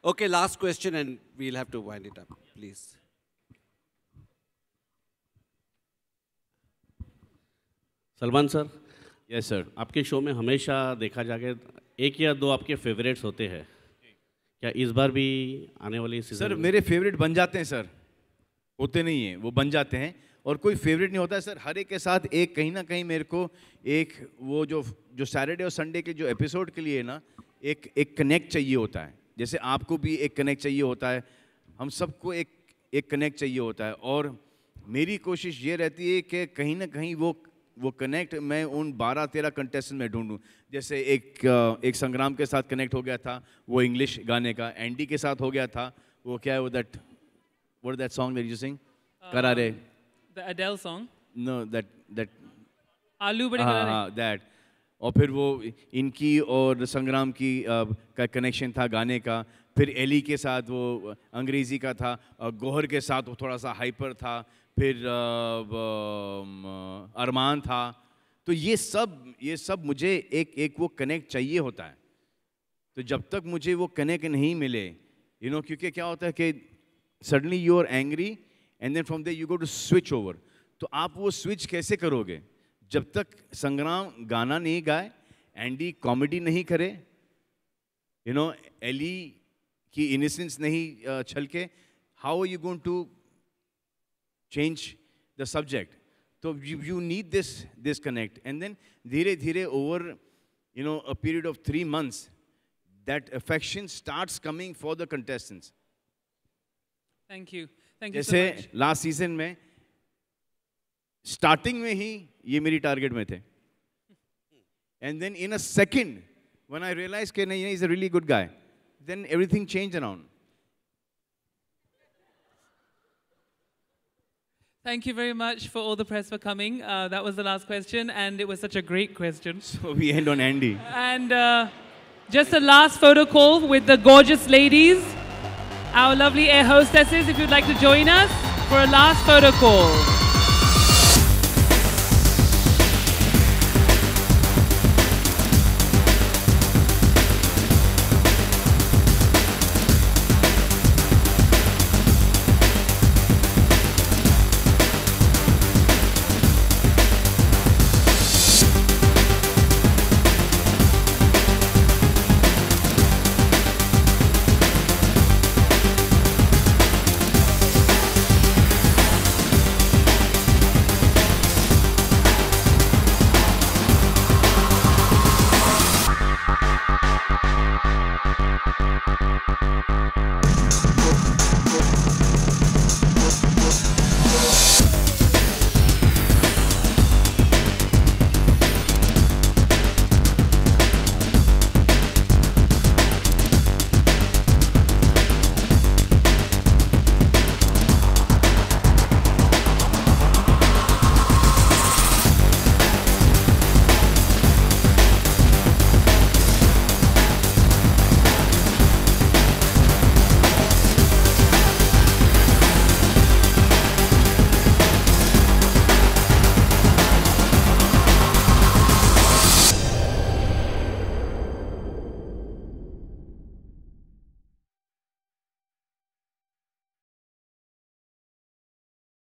Okay, last question and we'll have to wind it up, please. Salman sir. Yes sir. आपके शो में हमेशा देखा जाके 1 या 2 आपके फेवरेट्स होते हैं, क्या इस बार भी आने वाली सीजन? सर मेरे फेवरेट बन जाते हैं सर, होते नहीं हैं, वो बन जाते हैं. और कोई फेवरेट नहीं होता है सर. हर एक के साथ एक कहीं ना कहीं मेरे को एक वो जो सैटरडे और संडे के जो एपिसोड के लिए ना एक कनेक्ट चाहिए होता है. जैसे आपको भी एक कनेक्ट चाहिए होता है, हम सबको एक कनेक्ट चाहिए होता है. और मेरी कोशिश ये रहती है कि कहीं ना कहीं वो कनेक्ट मैं उन 12-13 कंटेस्टेंट में ढूंढूं. जैसे एक संग्राम के साथ कनेक्ट हो गया था, वो इंग्लिश गाने का. एंडी के साथ हो गया था, वो क्या है वो that song that you sing, करारे, the Adele song. No that आलू बड़े करारे. हाँ दैट. और फिर वो इनकी और संग्राम की का कनेक्शन था गाने का. फिर एली के साथ वो अंग्रेज़ी का था. गौहर के साथ वो थोड़ा सा हाइपर था. फिर अरमान था. तो ये सब मुझे एक वो कनेक्ट चाहिए होता है. तो जब तक मुझे वो कनेक्ट नहीं मिले, क्योंकि क्या होता है कि suddenly you are angry and then from there you go to switch over. तो आप वो स्विच कैसे करोगे जब तक संग्राम गाना नहीं गाए, एंडी कॉमेडी नहीं करे, एली कि इनोसेंस नहीं छलके, how are you going to change the subject? तो you need this connect, and then धीरे धीरे over a period of 3 months, that affection starts coming for the contestants. Thank you so much. जैसे लास्ट सीजन में स्टार्टिंग में ही ये मेरी टारगेट में थे, and then in a second when I realized कि नहीं, he's a really good guy, then everything changed around. Thank you very much for all the press for coming. That was the last question, and it was such a great question. So we end on Andy. And just a last photo call with the gorgeous ladies, our lovely air hostesses, if you'd like to join us for a last photo call.